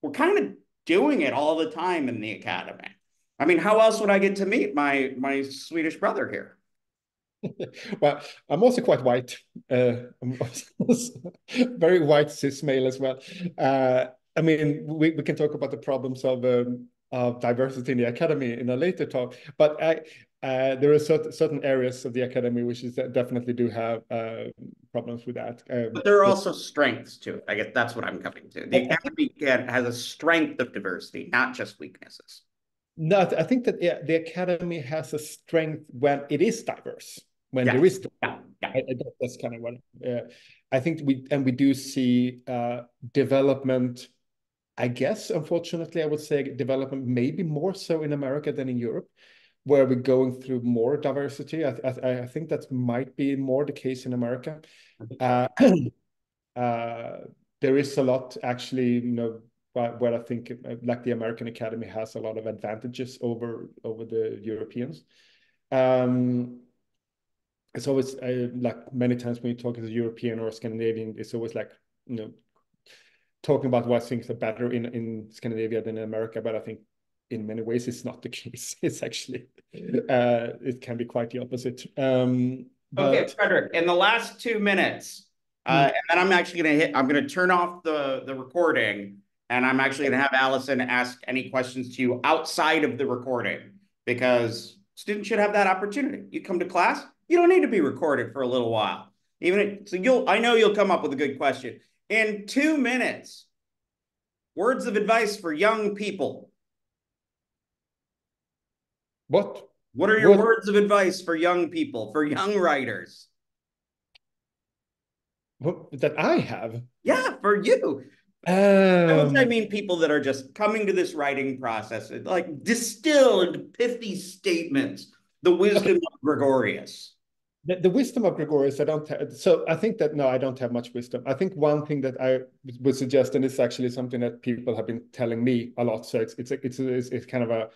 we're kind of doing it all the time in the academy. I mean, how else would I get to meet my Swedish brother here? Well, I'm also quite white. I'm very white cis male as well. I mean, we can talk about the problems of diversity in the academy in a later talk, but there are certain areas of the academy which is definitely do have problems with that. But there are also strengths to it. I guess that's what I'm coming to. The academy has a strength of diversity, not just weaknesses. No, I think that the academy has a strength when it is diverse. When there is, that's kind of what I think we do see development. I guess, unfortunately, I would say development maybe more so in America than in Europe, where we're going through more diversity. I think that might be more the case in America. There is a lot, actually, where I think like the American Academy has a lot of advantages over the Europeans. It's always like many times when you talk as a European or a Scandinavian, it's always like, you know, talking about why things are better in Scandinavia than in America. But I think in many ways it's not the case. It's actually it can be quite the opposite. Okay, Fredrik, in the last 2 minutes, and then I'm actually I'm gonna turn off the recording, and I'm actually gonna have Allison ask any questions to you outside of the recording, because students should have that opportunity. You come to class, you don't need to be recorded for a little while. I know you'll come up with a good question. In 2 minutes, words of advice for young people. What are your words of advice for young people, for young writers? That I have? Yeah, for you. I mean people that are just coming to this writing process, like distilled, pithy statements, the wisdom of Gregorious. The wisdom of Gregorious, I don't have. So I think that, no, I don't have much wisdom. I think one thing that I would suggest, and it's actually something that people have been telling me a lot, so it's kind of a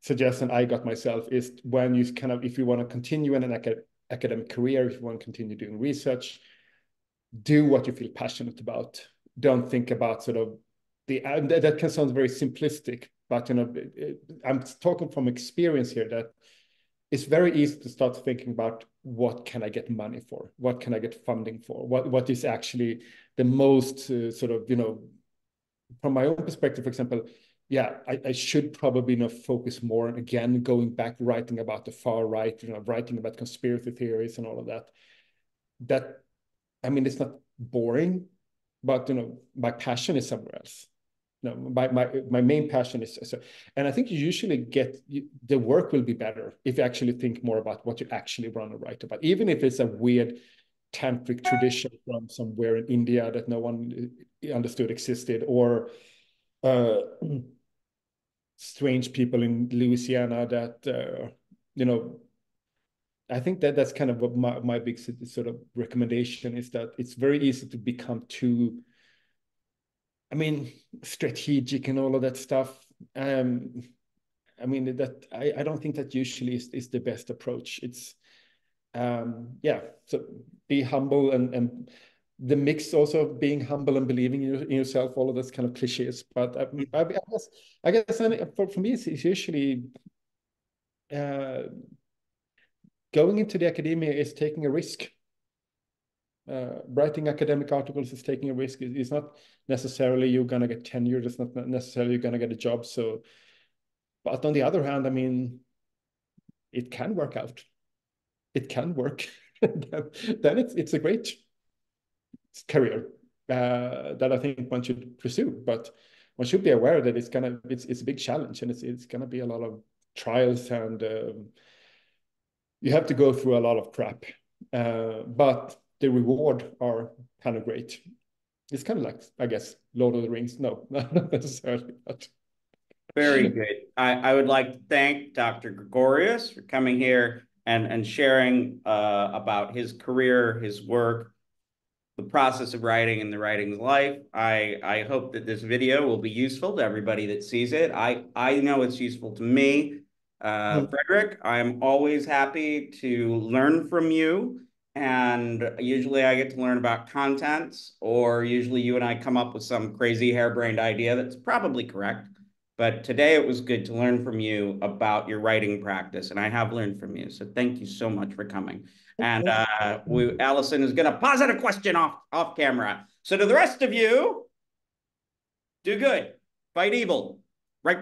suggestion I got myself, is when you kind of, if you want to continue in an academic career, if you want to continue doing research, do what you feel passionate about. Don't think about sort of that can sound very simplistic, but you know, I'm talking from experience here, that it's very easy to start thinking about what can I get money for? What can I get funding for? What is actually the most sort of, you know, from my own perspective, for example, yeah, I should probably, you know, focus more on, again, going back, writing about the far right, you know, writing about conspiracy theories and all of that. That, I mean, it's not boring, but, you know, my passion is somewhere else. No, my main passion is so, and I think you usually get the work will be better if you actually think more about what you actually want to write about, even if it's a weird tantric tradition from somewhere in India that no one understood existed, or strange people in Louisiana that you know. I think that that's kind of what my big sort of recommendation is, that it's very easy to become too, I mean, strategic and all of that stuff. I mean, that I don't think that usually is the best approach. It's yeah, so be humble, and the mix also of being humble and believing in yourself, all of those kind of cliches. But I guess for me, it's usually going into the academia is taking a risk. Writing academic articles is taking a risk. It's not necessarily you're going to get tenure. It's not necessarily you're going to get a job. So, but on the other hand, I mean, it can work out. It can work. Then it's a great career that I think one should pursue. But one should be aware that it's a big challenge, and it's going to be a lot of trials, and you have to go through a lot of crap. But the reward are kind of great. It's kind of like, I guess, Lord of the Rings. No, not necessarily. But very good. I would like to thank Dr. Gregorious for coming here and sharing about his career, his work, the process of writing and the writing's life. I hope that this video will be useful to everybody that sees it. I know it's useful to me. Fredrik, I'm always happy to learn from you. And usually I get to learn about contents, or usually you and I come up with some crazy harebrained idea that's probably correct. But today it was good to learn from you about your writing practice, and I have learned from you. So thank you so much for coming. And Allison is going to posit a question off camera. So to the rest of you, do good, fight evil. Right.